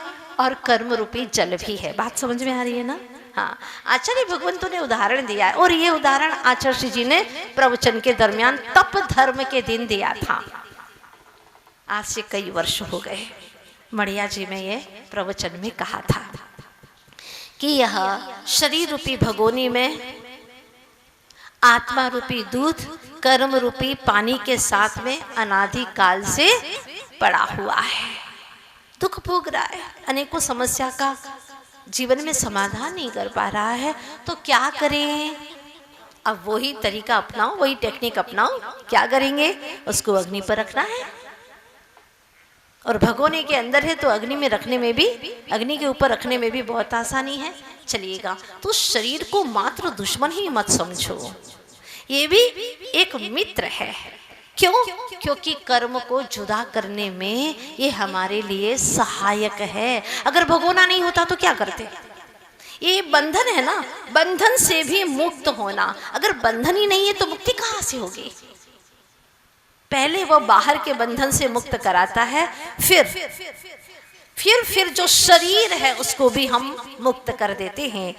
और कर्म रूपी जल भी है। बात समझ में आ रही है ना? हाँ, आचार्य भगवंतों ने उदाहरण दिया है, और ये उदाहरण आचार्य जी ने प्रवचन के दरमियान तप धर्म के दिन दिया था। आज से कई वर्ष हो गए। मड़िया जी में ये प्रवचन में कहा था कि यह शरीर रूपी भगोनी में आत्मा रूपी दूध कर्म रूपी पानी के साथ में अनादि काल से पड़ा हुआ है, दुख भोग रहा है, अनेकों समस्या का जीवन में समाधान नहीं कर पा रहा है। तो क्या करें? अब वही तरीका अपनाओ, वही टेक्निक अपनाओ। क्या करेंगे? उसको अग्नि पर रखना है, और भगोने के अंदर है तो अग्नि में रखने में भी, अग्नि के ऊपर रखने में भी बहुत आसानी है, चलिएगा। तो शरीर को मात्र दुश्मन ही मत समझो, ये भी एक मित्र है। क्यों? क्योंकि कर्म को जुदा करने में ये हमारे लिए सहायक है। अगर भगोना नहीं होता तो क्या करते? ये बंधन है ना, बंधन से भी मुक्त होना। अगर बंधन ही नहीं है तो मुक्ति कहाँ से होगी? पहले वो बाहर के बंधन से मुक्त कराता है, फिर जो शरीर है उसको भी हम मुक्त कर देते हैं,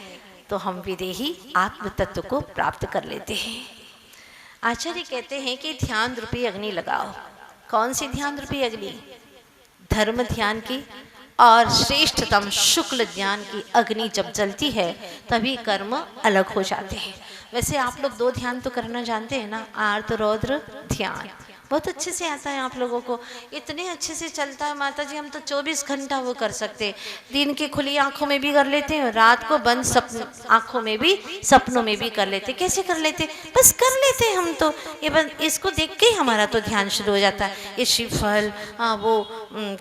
तो हम विदेही आत्म तत्व को प्राप्त कर लेते हैं। आचार्य कहते हैं कि ध्यान रूपी अग्नि लगाओ। कौन सी ध्यान रूपी अग्नि? धर्म ध्यान की और श्रेष्ठतम शुक्ल ज्ञान की अग्नि जब जलती है तभी कर्म अलग हो जाते हैं। वैसे आप लोग 2 ध्यान तो करना जानते हैं ना, आर्त रौद्र ध्यान बहुत अच्छे से आता है आप लोगों को, इतने अच्छे से चलता है माता जी, हम तो 24 घंटा वो कर सकते हैं। दिन की खुली आंखों में भी कर लेते हैं, रात को बंद आंखों में भी, सपनों में भी कर लेते। कैसे कर लेते? बस कर लेते हैं हम तो। ये इसको देख के ही हमारा तो ध्यान शुरू हो जाता है। ये श्रीफल वो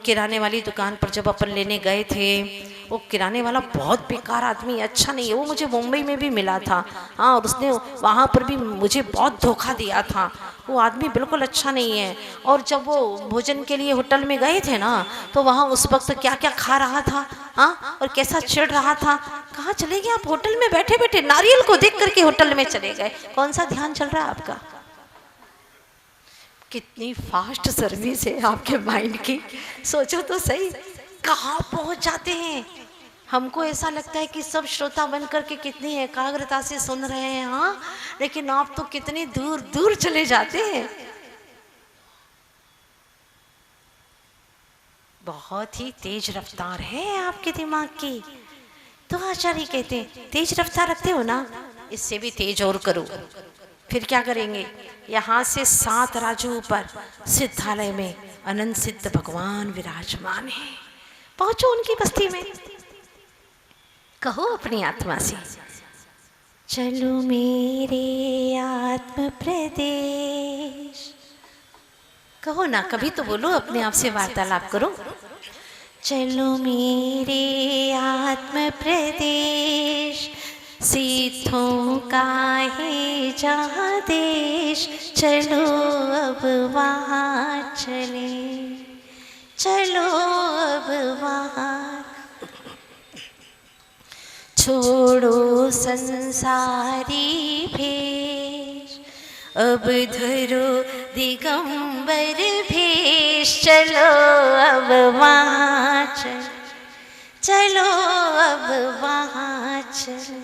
किराने वाली दुकान पर जब अपन लेने गए थे, वो किराने वाला बहुत बेकार आदमी, अच्छा नहीं है वो। मुझे मुंबई में भी मिला था, हाँ, और उसने वहाँ पर भी मुझे बहुत धोखा दिया था। वो आदमी बिल्कुल अच्छा नहीं है। और जब वो भोजन के लिए होटल में गए थे ना, तो वहाँ उस वक्त क्या क्या खा रहा था, हाँ, और कैसा चिढ़ रहा था। कहाँ चले गए आप? होटल में बैठे बैठे नारियल को देख करके होटल में चले गए। कौन सा ध्यान चल रहा है आपका? कितनी फास्ट सर्विस है आपके माइंड की, सोचो तो सही, कहाँ पहुँच जाते हैं। हमको ऐसा लगता है कि सब श्रोता बन करके कितनी एकाग्रता से सुन रहे हैं, हाँ, लेकिन आप तो कितनी दूर दूर चले जाते हैं। बहुत ही तेज रफ्तार है आपके दिमाग की। तो आचार्य कहते हैं तेज रफ्तार रखते हो ना, इससे भी तेज और करो। फिर क्या करेंगे? यहाँ से 7 राजू ऊपर सिद्धालय में अनंत सिद्ध भगवान विराजमान है। पहुंचो उनकी बस्ती में, कहो अपनी आत्मा से, चलो मेरे आत्म प्रदेश। कहो ना, कभी तो बोलो, अपने आप से वार्तालाप करो। चलो मेरे आत्म प्रदेश, सिद्धों का है जहाँ देश, चलो अब वहाँ चले, चलो अब वहाँ। छोड़ो संसारी भेष, अब धरो दिगंबर भेष, चलो अब वहाँ चलो अब वहाँ चलो।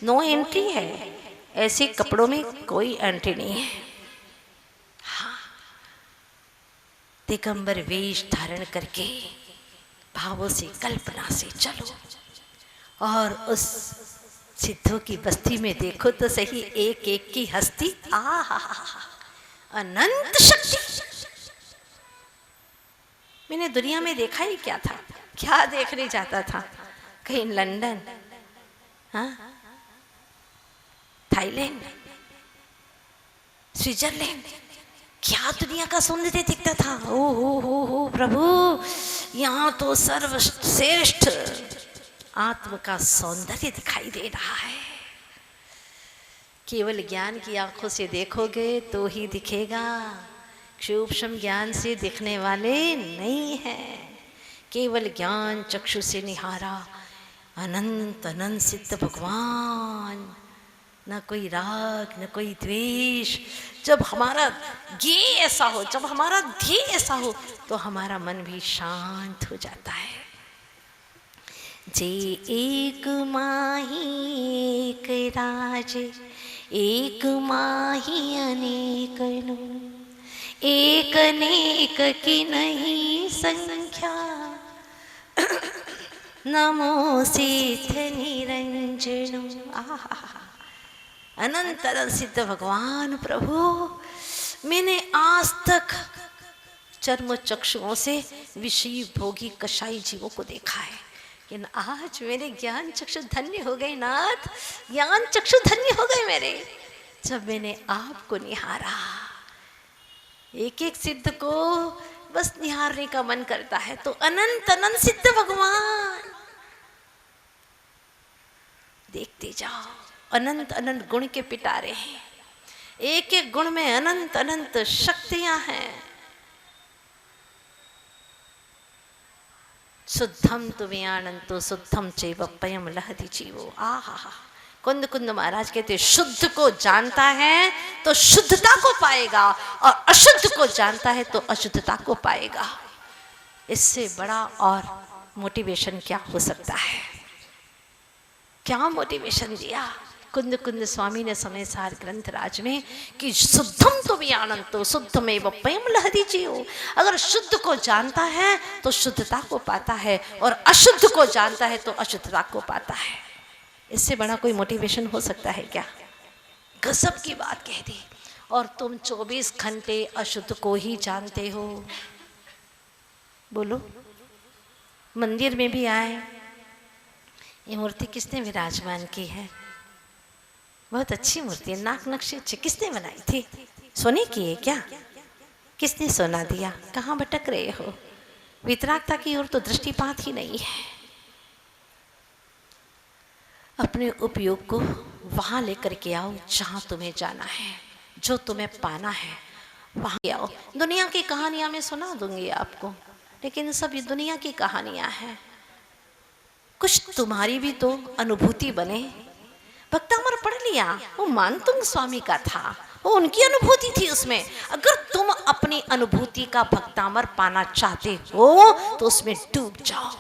नो एंट्री है, ऐसे कपड़ों में कोई एंट्री नहीं है। हाँ, दिगंबर वेश धारण करके भावों से, कल्पना से चलो, और उस सिद्धों की बस्ती में देखो तो सही, एक एक की हस्ती, आहा, अनंत शक्ति। मैंने दुनिया में देखा ही क्या था, क्या देखने जाता था? कहीं लंदन, हाँ, थाईलैंड, स्विट्जरलैंड, क्या दुनिया का सौंदर्य दिखता था। ओ हो प्रभु, यहाँ तो सर्वश्रेष्ठ आत्म का सौंदर्य दिखाई दे रहा है। केवल ज्ञान की आंखों से देखोगे तो ही दिखेगा, सूक्ष्म ज्ञान से दिखने वाले नहीं है। केवल ज्ञान चक्षु से निहारा अनंत अनंत सिद्ध भगवान, न कोई राग न कोई द्वेष। जब हमारा ये ऐसा हो, जब हमारा ध्येय ऐसा हो, तो हमारा मन भी शांत हो जाता है। जे एक माही एक राजे, एक माही अनेक नु, एक अनेक की नहीं संख्या, नमो सिद्ध निरंजनो। अनंत अनंत सिद्ध भगवान प्रभु, मैंने आज तक चर्म चक्षुओं से विषयी भोगी कषाई जीवों को देखा है, लेकिन आज मेरे ज्ञान चक्षु धन्य हो गए नाथ, ज्ञान चक्षु धन्य हो गए मेरे, जब मैंने आपको निहारा। एक एक सिद्ध को बस निहारने का मन करता है। तो अनंत अनंत सिद्ध भगवान देखते जाओ, अनंत अनंत गुण के पिटारे हैं। एक एक गुण में अनंत अनंत शक्तियां हैं। शुद्धम तु वियानंतो शुद्धम चैव पयम लहति जीवो। आहा, कुंद कुंद महाराज कहते शुद्ध को जानता है तो शुद्धता को पाएगा और अशुद्ध को जानता है तो अशुद्धता को पाएगा। इससे बड़ा और मोटिवेशन क्या हो सकता है? क्या मोटिवेशन दिया कुंद कुंद स्वामी ने समय सार ग्रंथ राज में कि शुद्धम तो भी आनंद शुद्धमें व प्रेम लहरी जियो। अगर शुद्ध को जानता है तो शुद्धता को पाता है और अशुद्ध को जानता है तो अशुद्धता को पाता है। इससे बड़ा कोई मोटिवेशन हो सकता है क्या? गजब की बात कह दी। और तुम 24 घंटे अशुद्ध को ही जानते हो। बोलो, मंदिर में भी आए, ये मूर्ति किसने विराजमान की है? बहुत अच्छी मूर्ति है, नाक नक्शे अच्छे। किसने बनाई थी? सोने की है क्या? किसने सोना दिया? कहाँ भटक रहे हो? वितरागता की ओर तो दृष्टिपात ही नहीं है। अपने उपयोग को वहाँ लेकर के आओ जहाँ तुम्हें जाना है, जो तुम्हें पाना है वहाँ आओ। दुनिया की कहानियाँ मैं सुना दूंगी आपको, लेकिन सब ये दुनिया की कहानियाँ हैं। कुछ तुम्हारी भी तो अनुभूति बने। भक्तामर पढ़ लिया, वो मानतुंग स्वामी का था, वो उनकी अनुभूति थी उसमें। अगर तुम अपनी अनुभूति का भक्तामर पाना चाहते हो तो उसमें डूब जाओ,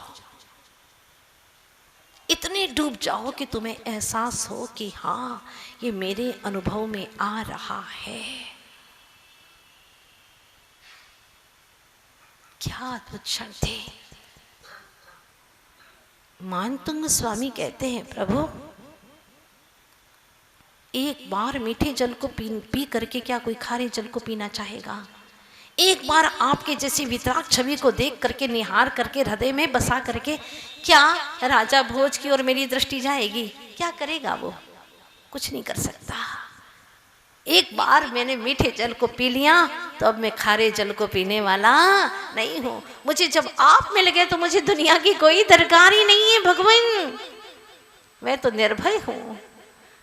इतने डूब जाओ कि तुम्हें एहसास हो कि हाँ ये मेरे अनुभव में आ रहा है। क्या अद्भुत क्षण थे। मानतुंग स्वामी कहते हैं, प्रभु एक बार मीठे जल को पी करके क्या कोई खारे जल को पीना चाहेगा? एक बार आपके जैसी वितराग छवि को देख करके, निहार करके, हृदय में बसा करके क्या राजा भोज की ओर मेरी दृष्टि जाएगी? क्या करेगा वो? कुछ नहीं कर सकता। एक बार मैंने मीठे जल को पी लिया तो अब मैं खारे जल को पीने वाला नहीं हूँ। मुझे जब आप मिल गए तो मुझे दुनिया की कोई दरकार ही नहीं है भगवान। मैं तो निर्भय हूँ।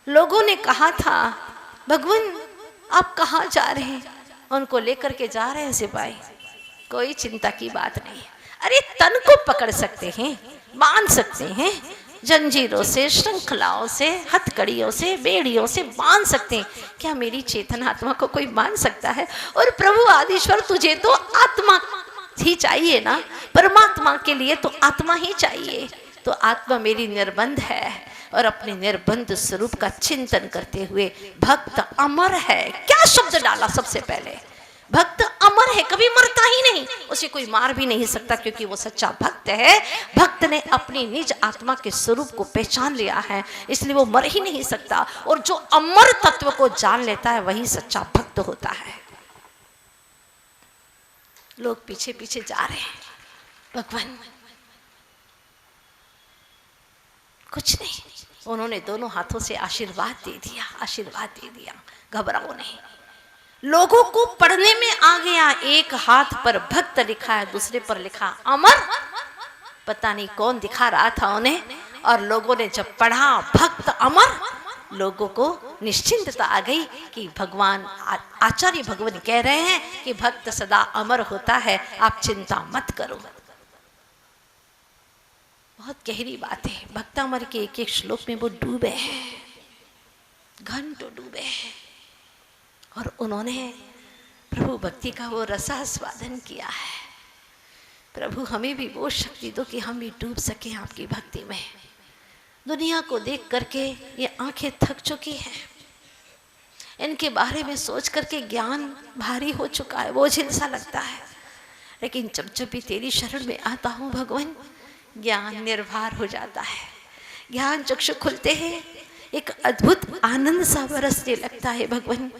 लोगों ने कहा था, भगवान आप कहाँ जा रहे हैं? उनको लेकर के जा रहे हैं सिपाही। कोई चिंता की बात नहीं। अरे तन को पकड़ सकते हैं, बांध सकते हैं, जंजीरों से, श्रृंखलाओं से, हथकड़ियों से, बेड़ियों से बांध सकते हैं। क्या मेरी चेतन आत्मा को कोई बांध सकता है? और प्रभु आदिश्वर तुझे तो आत्मा ही चाहिए ना, परमात्मा के लिए तो आत्मा ही चाहिए। तो आत्मा मेरी निर्बंध है और अपने निर्बंध स्वरूप का चिंतन करते हुए भक्त अमर है। क्या शब्द डाला सबसे पहले? भक्त अमर है, कभी मरता ही नहीं। उसे कोई मार भी नहीं सकता क्योंकि वो सच्चा भक्त है। भक्त ने अपनी निज आत्मा के स्वरूप को पहचान लिया है, इसलिए वो मर ही नहीं सकता। और जो अमर तत्व को जान लेता है वही सच्चा भक्त होता है। लोग पीछे पीछे जा रहे हैं, भगवान कुछ नहीं। उन्होंने दोनों हाथों से आशीर्वाद दे दिया, आशीर्वाद दे दिया। घबराओ नहीं। लोगों को पढ़ने में आ गया, एक हाथ पर भक्त लिखा है, दूसरे पर लिखा अमर। पता नहीं कौन दिखा रहा था उन्हें। और लोगों ने जब पढ़ा भक्त अमर, लोगों को निश्चिंतता आ गई कि भगवान आचार्य भगवान कह रहे हैं कि भक्त सदा अमर होता है, आप चिंता मत करो। बहुत गहरी बात है। भक्तामर के एक एक श्लोक में वो डूबे हैं, घंटों डूबे हैं। और उन्होंने प्रभु भक्ति का वो रसास्वादन किया है। प्रभु हमें भी वो शक्ति दो कि हम भी डूब सकें आपकी भक्ति में। दुनिया को देख करके ये आंखें थक चुकी हैं, इनके बारे में सोच करके ज्ञान भारी हो चुका है, बोझिल सा लगता है। लेकिन जब जब भी तेरी शरण में आता हूँ भगवान, ज्ञान निर्भर हो जाता है। ज्ञान चक्षु खुलते हैं, एक अद्भुत आनंद सा बरसने लगता है भगवान।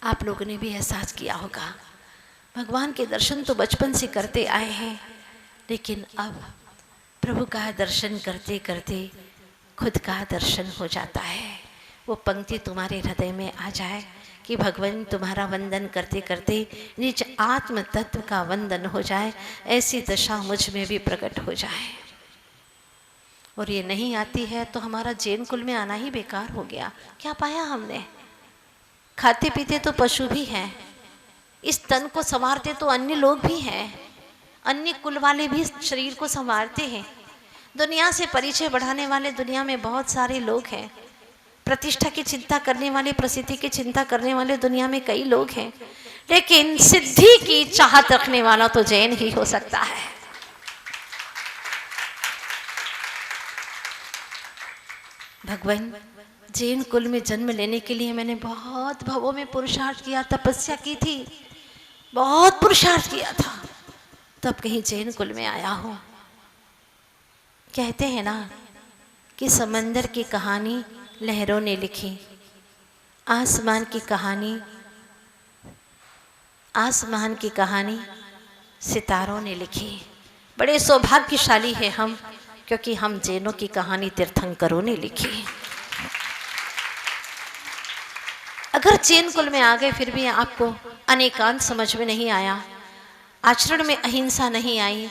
आप लोगों ने भी एहसास किया होगा, भगवान के दर्शन तो बचपन से करते आए हैं, लेकिन अब प्रभु का दर्शन करते करते खुद का दर्शन हो जाता है। वो पंक्ति तुम्हारे हृदय में आ जाए कि भगवान तुम्हारा वंदन करते करते निज आत्म तत्व का वंदन हो जाए, ऐसी दशा मुझ में भी प्रकट हो जाए। और ये नहीं आती है तो हमारा जैन कुल में आना ही बेकार हो गया। क्या पाया हमने? खाते पीते तो पशु भी हैं, इस तन को संवारते तो अन्य लोग भी हैं, अन्य कुल वाले भी शरीर को संवारते हैं। दुनिया से परिचय बढ़ाने वाले दुनिया में बहुत सारे लोग हैं, प्रतिष्ठा की चिंता करने वाले, प्रसिद्धि की चिंता करने वाले दुनिया में कई लोग हैं, लेकिन सिद्धि की चाहत रखने वाला तो जैन ही हो सकता है। भगवान, जैन कुल में जन्म लेने के लिए मैंने बहुत भवों में पुरुषार्थ किया, तपस्या की थी, बहुत पुरुषार्थ किया था, तब कहीं जैन कुल में आया हूं। कहते हैं ना कि समंदर की कहानी लहरों ने लिखी, आसमान की कहानी सितारों ने लिखी। बड़े सौभाग्यशाली है हम, क्योंकि हम जैनों की कहानी तीर्थंकरों ने लिखी। अगर जैन कुल में आ गए फिर भी आपको अनेकांत समझ में नहीं आया, आचरण में अहिंसा नहीं आई,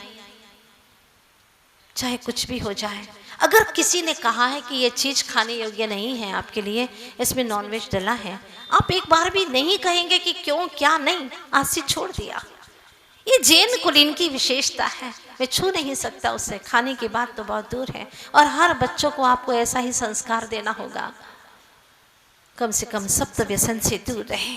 चाहे कुछ भी हो जाए, अगर किसी ने कहा है कि ये चीज़ खाने योग्य नहीं है आपके लिए, इसमें नॉनवेज डला है, आप एक बार भी नहीं कहेंगे कि क्यों, क्या नहीं, आज से छोड़ दिया। ये जैन कुलीन की विशेषता है, मैं छू नहीं सकता उससे, खाने की बात तो बहुत दूर है। और हर बच्चों को आपको ऐसा ही संस्कार देना होगा, कम से कम सप्त व्यसन से दूर रहे।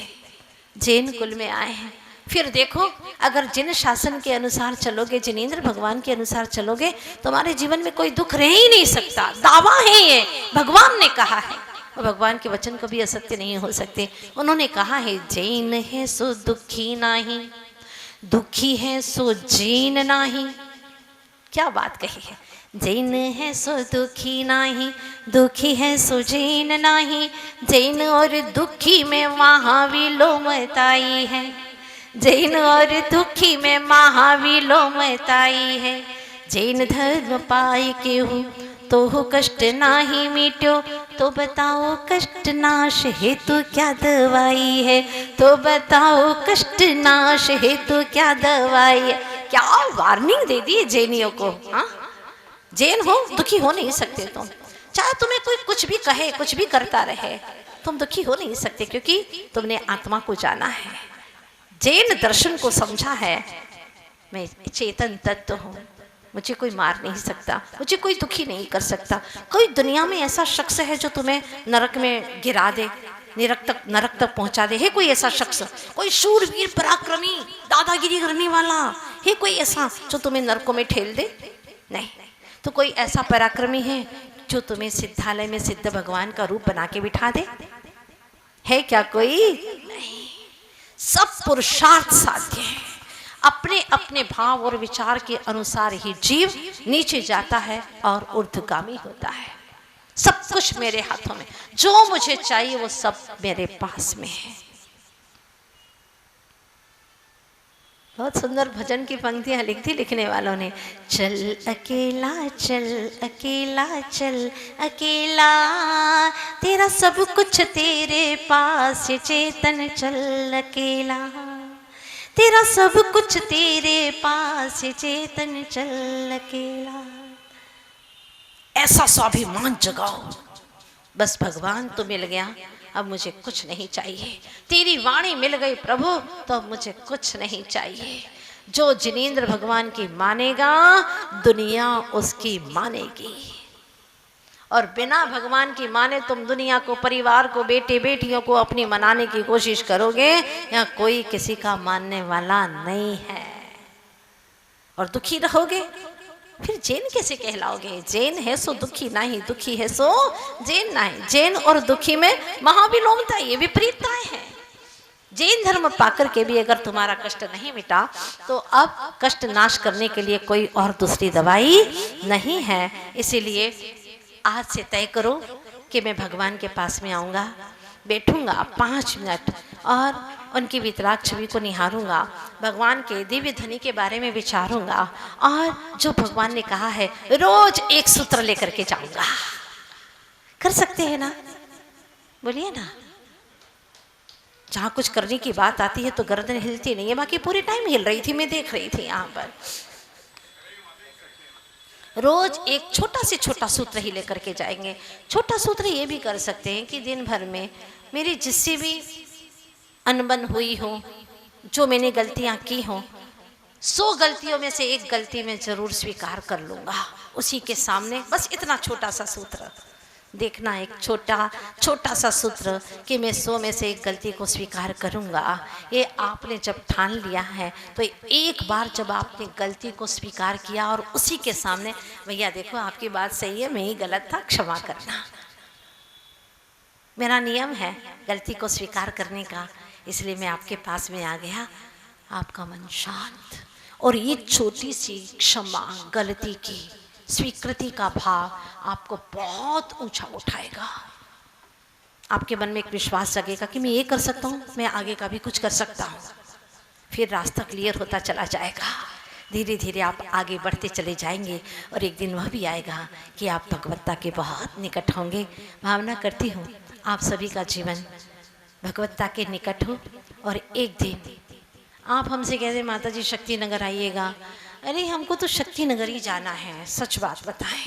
जैन कुल में आए हैं, फिर देखो अगर जिन शासन के अनुसार चलोगे, जिनेंद्र भगवान के अनुसार चलोगे, तुम्हारे जीवन में कोई दुख रह ही नहीं सकता। दावा है ये, भगवान ने कहा है, और भगवान के वचन को भी असत्य नहीं हो सकते। उन्होंने कहा है, जैन है सो दुखी नाही, दुखी है सो जैन नाही। क्या बात कही है, जैन है सो दुखी नाही, दुखी है सो जैन नाही, जैन और दुखी में महाविलोमताई है, जैन और दुखी में महाविलोमताई है। जैन धर्म पाए के हो तो हो कष्ट नाही मिट्यो, तो बताओ कष्ट नाश हेतु क्या दवाई है, तो बताओ कष्ट नाश हेतु क्या दवाई है। क्या वार्निंग दे दी जैनियों को। हाँ, जैन हो दुखी हो नहीं सकते तुम, चाहे तुम्हें कोई कुछ भी कहे, कुछ भी करता रहे, तुम दुखी हो नहीं सकते, क्योंकि तुमने आत्मा को जाना है, जैन दर्शन को समझा है। मैं चेतन तत्व हूँ, मुझे कोई मार नहीं सकता, मुझे कोई दुखी नहीं कर सकता। कोई दुनिया में ऐसा शख्स है जो तुम्हें नरक में गिरा दे, नरक तक पहुंचा दे? है कोई ऐसा शख्स? कोई शूरवीर पराक्रमी दादागिरी करने वाला है कोई ऐसा जो तुम्हें नरकों में ठेल दे? नहीं। तो कोई ऐसा पराक्रमी है जो तुम्हें सिद्धालय में सिद्ध भगवान का रूप बना के बिठा दे? है क्या कोई? नहीं। सब पुरुषार्थ साध्य है, अपने अपने भाव और विचार के अनुसार ही जीव नीचे जाता है और ऊर्ध्वगामी होता है। सब कुछ मेरे हाथों में, जो मुझे चाहिए वो सब मेरे पास में है। बहुत सुंदर भजन की पंक्तियां लिख दी लिखने वालों ने। चल अकेला चल अकेला चल अकेला, तेरा सब कुछ तेरे पास चेतन चल अकेला, तेरा सब कुछ तेरे पास चेतन चल अकेला। ऐसा स्वाभिमान जगाओ, बस भगवान तो मिल गया, अब मुझे कुछ नहीं चाहिए। तेरी वाणी मिल गई प्रभु, तो अब मुझे कुछ नहीं चाहिए। जो जिनेंद्र भगवान की मानेगा, दुनिया उसकी मानेगी। और बिना भगवान की माने तुम दुनिया को, परिवार को, बेटे बेटियों को अपनी मनाने की कोशिश करोगे, यहाँ कोई किसी का मानने वाला नहीं है। और दुखी रहोगे, फिर जैन कैसे कहलाओगे? जैन है सो दुखी नहीं, दुखी है सो जैन नहीं। जैन और दुखी में महाविलोमता, ये विपरीतताएं हैं। जैन धर्म पाकर के भी अगर तुम्हारा कष्ट नहीं मिटा, तो अब कष्ट नाश करने के लिए कोई और दूसरी दवाई नहीं है। इसीलिए आज से तय करो कि मैं भगवान के पास में आऊँगा, बैठूंगा 5 मिनट और उनकी वितराग छवि को निहारूंगा, भगवान के दिव्य ध्वनि के बारे में विचारूंगा, और जो भगवान ने कहा है रोज एक सूत्र लेकर के जाऊंगा। कर सकते हैं ना? बोलिए ना। जहाँ कुछ करने की बात आती है तो गर्दन हिलती नहीं है, बाकी पूरी टाइम हिल रही थी, मैं देख रही थी यहाँ पर। रोज एक छोटा से छोटा सूत्र ही लेकर के जाएंगे। छोटा सूत्र ये भी कर सकते हैं कि दिन भर में मेरी जिससे भी अनबन हुई हो, जो मैंने गलतियां की हों, 100 गलतियों में से एक गलती मैं जरूर स्वीकार कर लूँगा। उसी के सामने बस इतना छोटा सा सूत्र देखना, एक छोटा सा सूत्र कि मैं 100 में से एक गलती को स्वीकार करूंगा। ये आपने जब ठान लिया है तो एक बार जब आपने गलती को स्वीकार किया और उसी के सामने, भैया देखो आपकी बात सही है, मैं ही गलत था, क्षमा करना, मेरा नियम है गलती को स्वीकार करने का, इसलिए मैं आपके पास में आ गया। आपका मन शांत, और ये छोटी सी क्षमा, गलती की स्वीकृति का भाव आपको बहुत ऊंचा उठाएगा। आपके मन में एक विश्वास जगेगा कि मैं ये कर सकता हूँ, मैं आगे का भी कुछ कर सकता हूँ। फिर रास्ता क्लियर होता चला जाएगा, धीरे धीरे आप आगे बढ़ते चले जाएंगे और एक दिन वह भी आएगा कि आप भगवत्ता के बहुत निकट होंगे। भावना करती हूँ आप सभी का जीवन भगवत्ता के निकट हो, और एक दिन आप हमसे कहते माता जी शक्ति नगर आइएगा, अरे हमको तो शक्ति नगर ही जाना है। सच बात बताएं,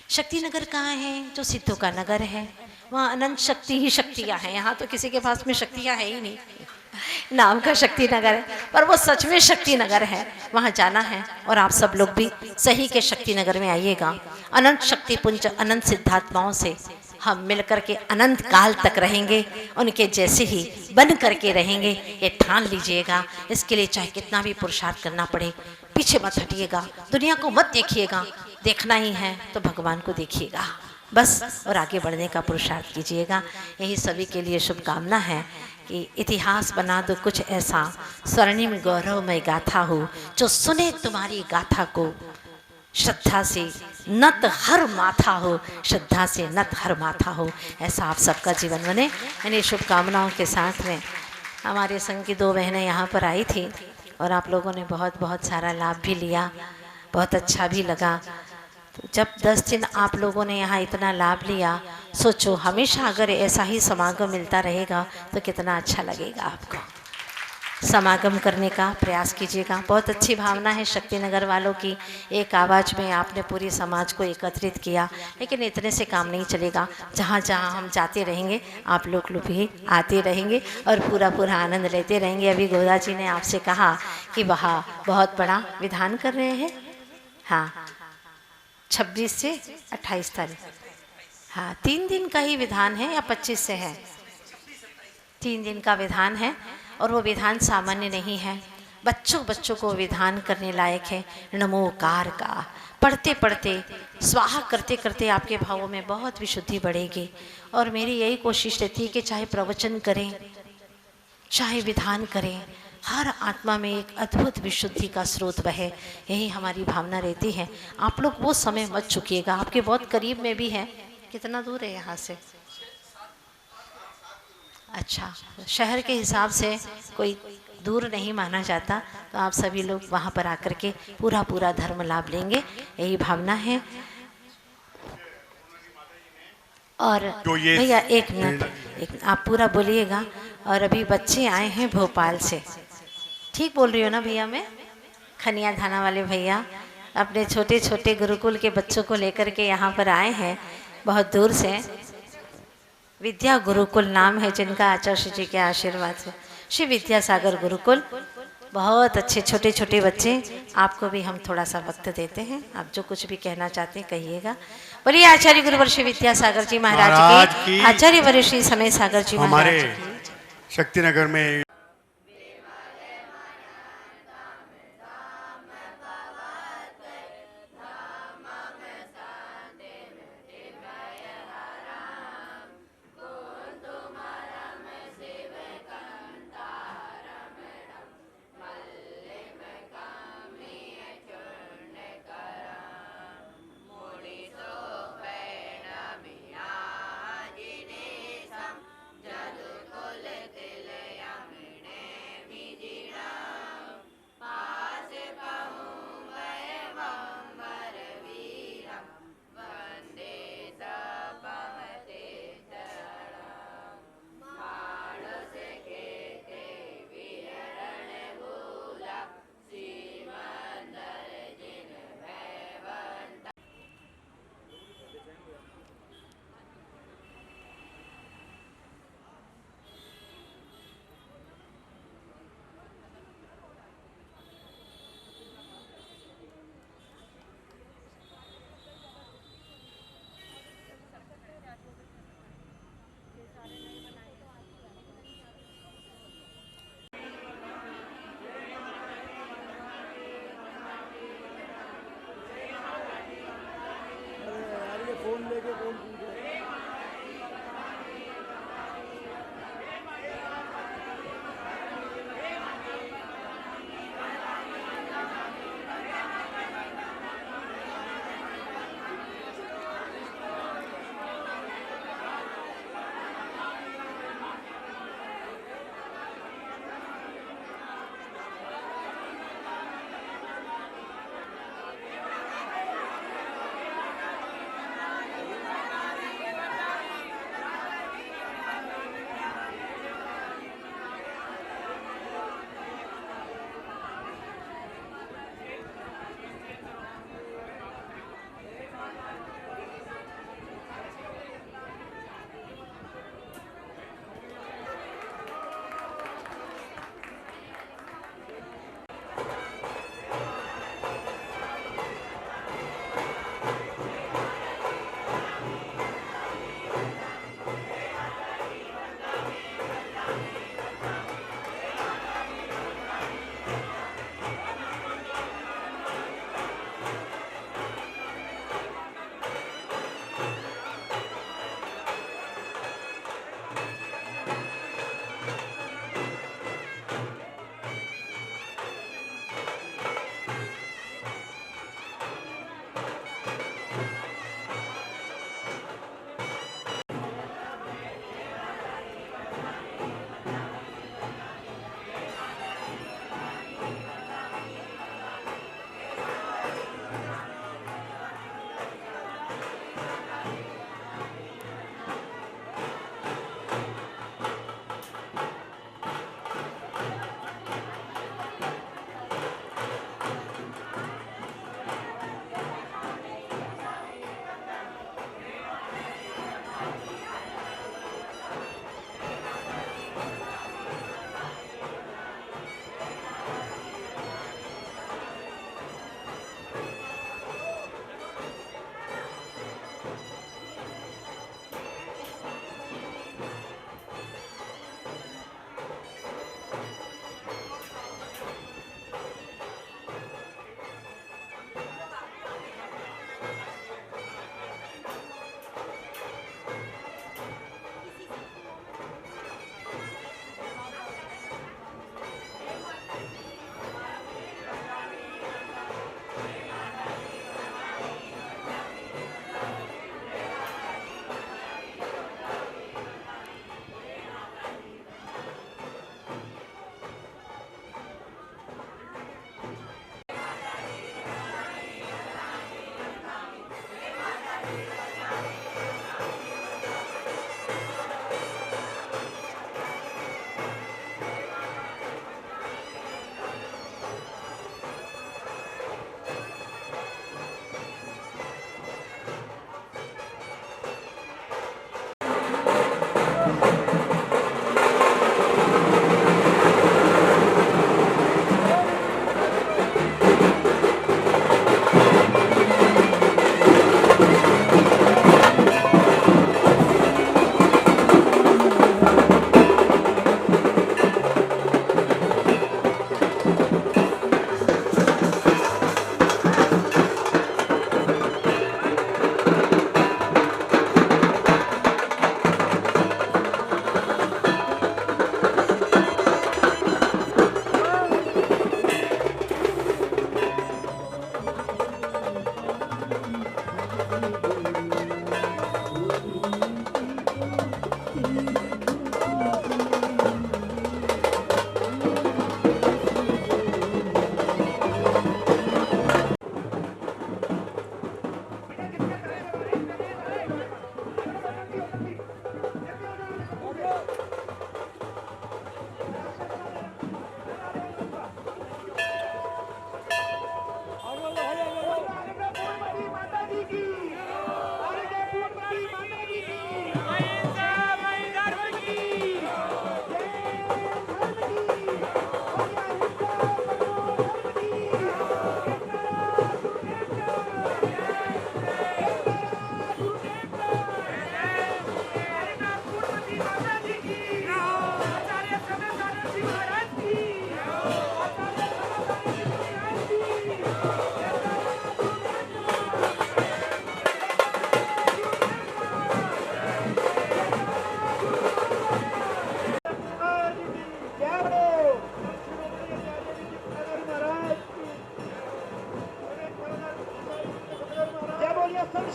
शक्ति नगर कहाँ है? जो सिद्धों का नगर है, वहाँ अनंत शक्ति ही शक्तियाँ हैं। यहाँ तो किसी के पास में शक्तियाँ है ही नहीं, नाम का शक्ति नगर है, पर वो सच में शक्ति नगर है, वहाँ जाना है। और आप सब लोग भी सही के शक्ति नगर में आइएगा। अनंत शक्ति पुंज, अनंत सिद्धात्माओं से हम मिलकर के अनंत काल तक रहेंगे, उनके जैसे ही बन करके रहेंगे, ये ठान लीजिएगा। इसके लिए चाहे कितना भी पुरुषार्थ करना पड़े, पीछे मत हटिएगा, दुनिया को मत देखिएगा, देखना ही है तो भगवान को देखिएगा बस, और आगे बढ़ने का पुरुषार्थ कीजिएगा। यही सभी के लिए शुभकामना है कि इतिहास बना दो कुछ ऐसा, स्वर्णिम गौरवमय गाथा हो, जो सुने तुम्हारी गाथा को श्रद्धा से नत हर माथा हो, श्रद्धा से नत हर माथा हो। ऐसा आप सबका जीवन बने। इन्हीं शुभकामनाओं के साथ में हमारे संघ की 2 बहनें यहाँ पर आई थी और आप लोगों ने बहुत बहुत सारा लाभ भी लिया, बहुत अच्छा भी लगा। तो जब 10 दिन आप लोगों ने यहाँ इतना लाभ लिया, सोचो हमेशा अगर ऐसा ही समागम मिलता रहेगा तो कितना अच्छा लगेगा। आपको समागम करने का प्रयास कीजिएगा। बहुत अच्छी भावना है शक्ति नगर वालों की, एक आवाज़ में आपने पूरी समाज को एकत्रित किया। लेकिन इतने से काम नहीं चलेगा, जहाँ जहाँ हम जाते रहेंगे आप लोग भी आते रहेंगे और पूरा पूरा आनंद लेते रहेंगे। अभी गोदा जी ने आपसे कहा कि वहाँ बहुत बड़ा विधान कर रहे हैं, हाँ 26 से 28 तारीख, हाँ 3 दिन का ही विधान है या 25 से है? 3 दिन का विधान है, और वो विधान सामान्य नहीं है, बच्चों को विधान करने लायक है। नमोकार का पढ़ते पढ़ते, स्वाहा करते करते आपके भावों में बहुत विशुद्धि बढ़ेगी। और मेरी यही कोशिश रहती है कि चाहे प्रवचन करें, चाहे विधान करें, हर आत्मा में एक अद्भुत विशुद्धि का स्रोत बहे, यही हमारी भावना रहती है। आप लोग वो समय मत चुकिएगा, आपके बहुत करीब में भी है। कितना दूर है यहाँ से? अच्छा, शहर के हिसाब से कोई दूर नहीं माना जाता, तो आप सभी लोग वहाँ पर आकर के पूरा पूरा धर्म लाभ लेंगे, यही भावना है। और भैया एक मिनट, आप पूरा बोलिएगा। और अभी बच्चे आए हैं भोपाल से, ठीक बोल रही हो ना भैया? मैं खनिया थाना वाले भैया अपने छोटे छोटे गुरुकुल के बच्चों को लेकर के यहाँ पर आए हैं बहुत दूर से। विद्या गुरुकुल नाम है जिनका, आचार्य जी के आशीर्वाद से, श्री विद्यासागर गुरुकुल। बहुत अच्छे छोटे छोटे बच्चे। आपको भी हम थोड़ा सा वक्त देते हैं, आप जो कुछ भी कहना चाहते हैं कहिएगा। बोलिए आचार्य गुरुवर श्री विद्यासागर जी महाराज की, आचार्य वर श्री समय सागर जी महाराज की। शक्ति नगर में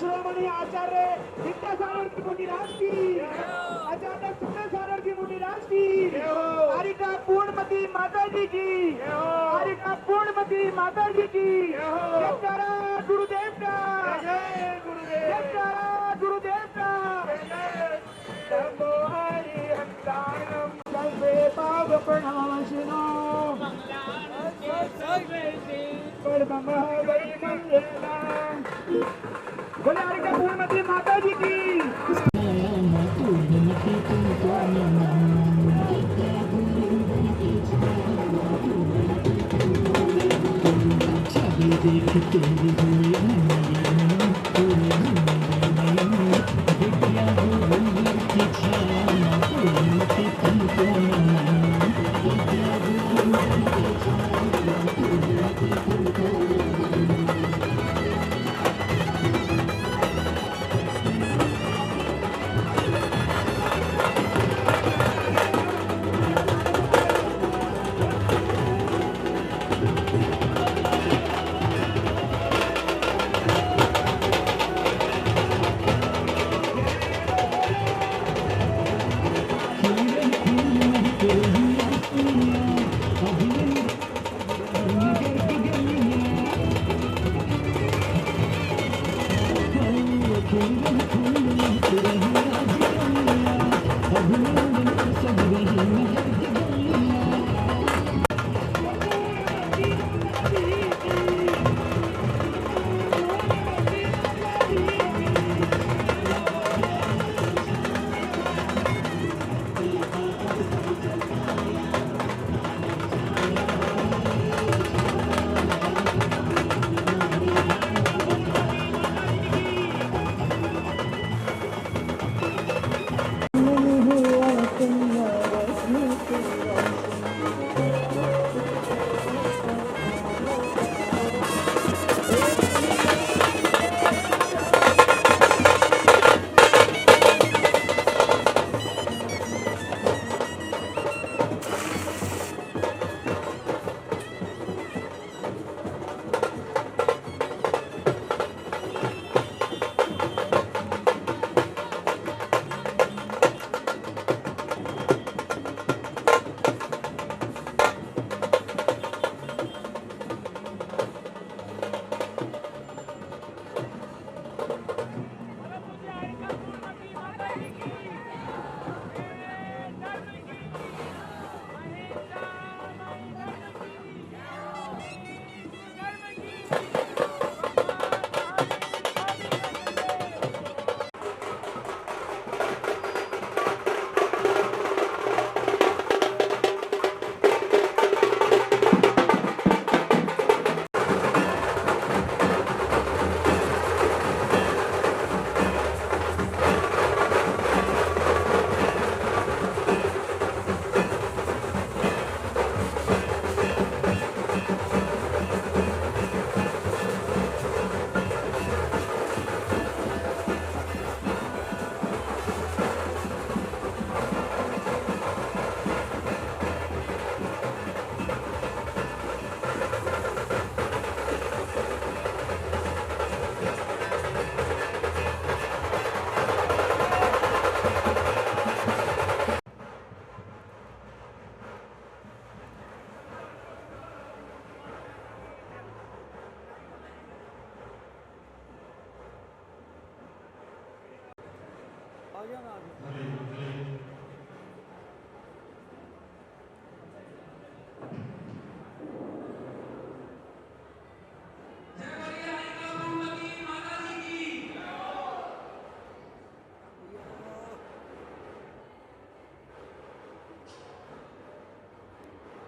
शिरोमणि आचार्य विद्यासागर की मुनिराज की, आचार्य विद्यासागर की मुनिराज की, हरिका पूर्णमती माता जी की, हरिका पूर्णमती माता जी की, जयकारा गुरुदेव का, जयकारा गुरुदेव का, नमो हरि हंताणम सर्वे पाप प्रणाशिनो बोले हरिका पूर्णमती माता जी की।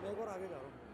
मैं एक और आगे जा रहा हूँ।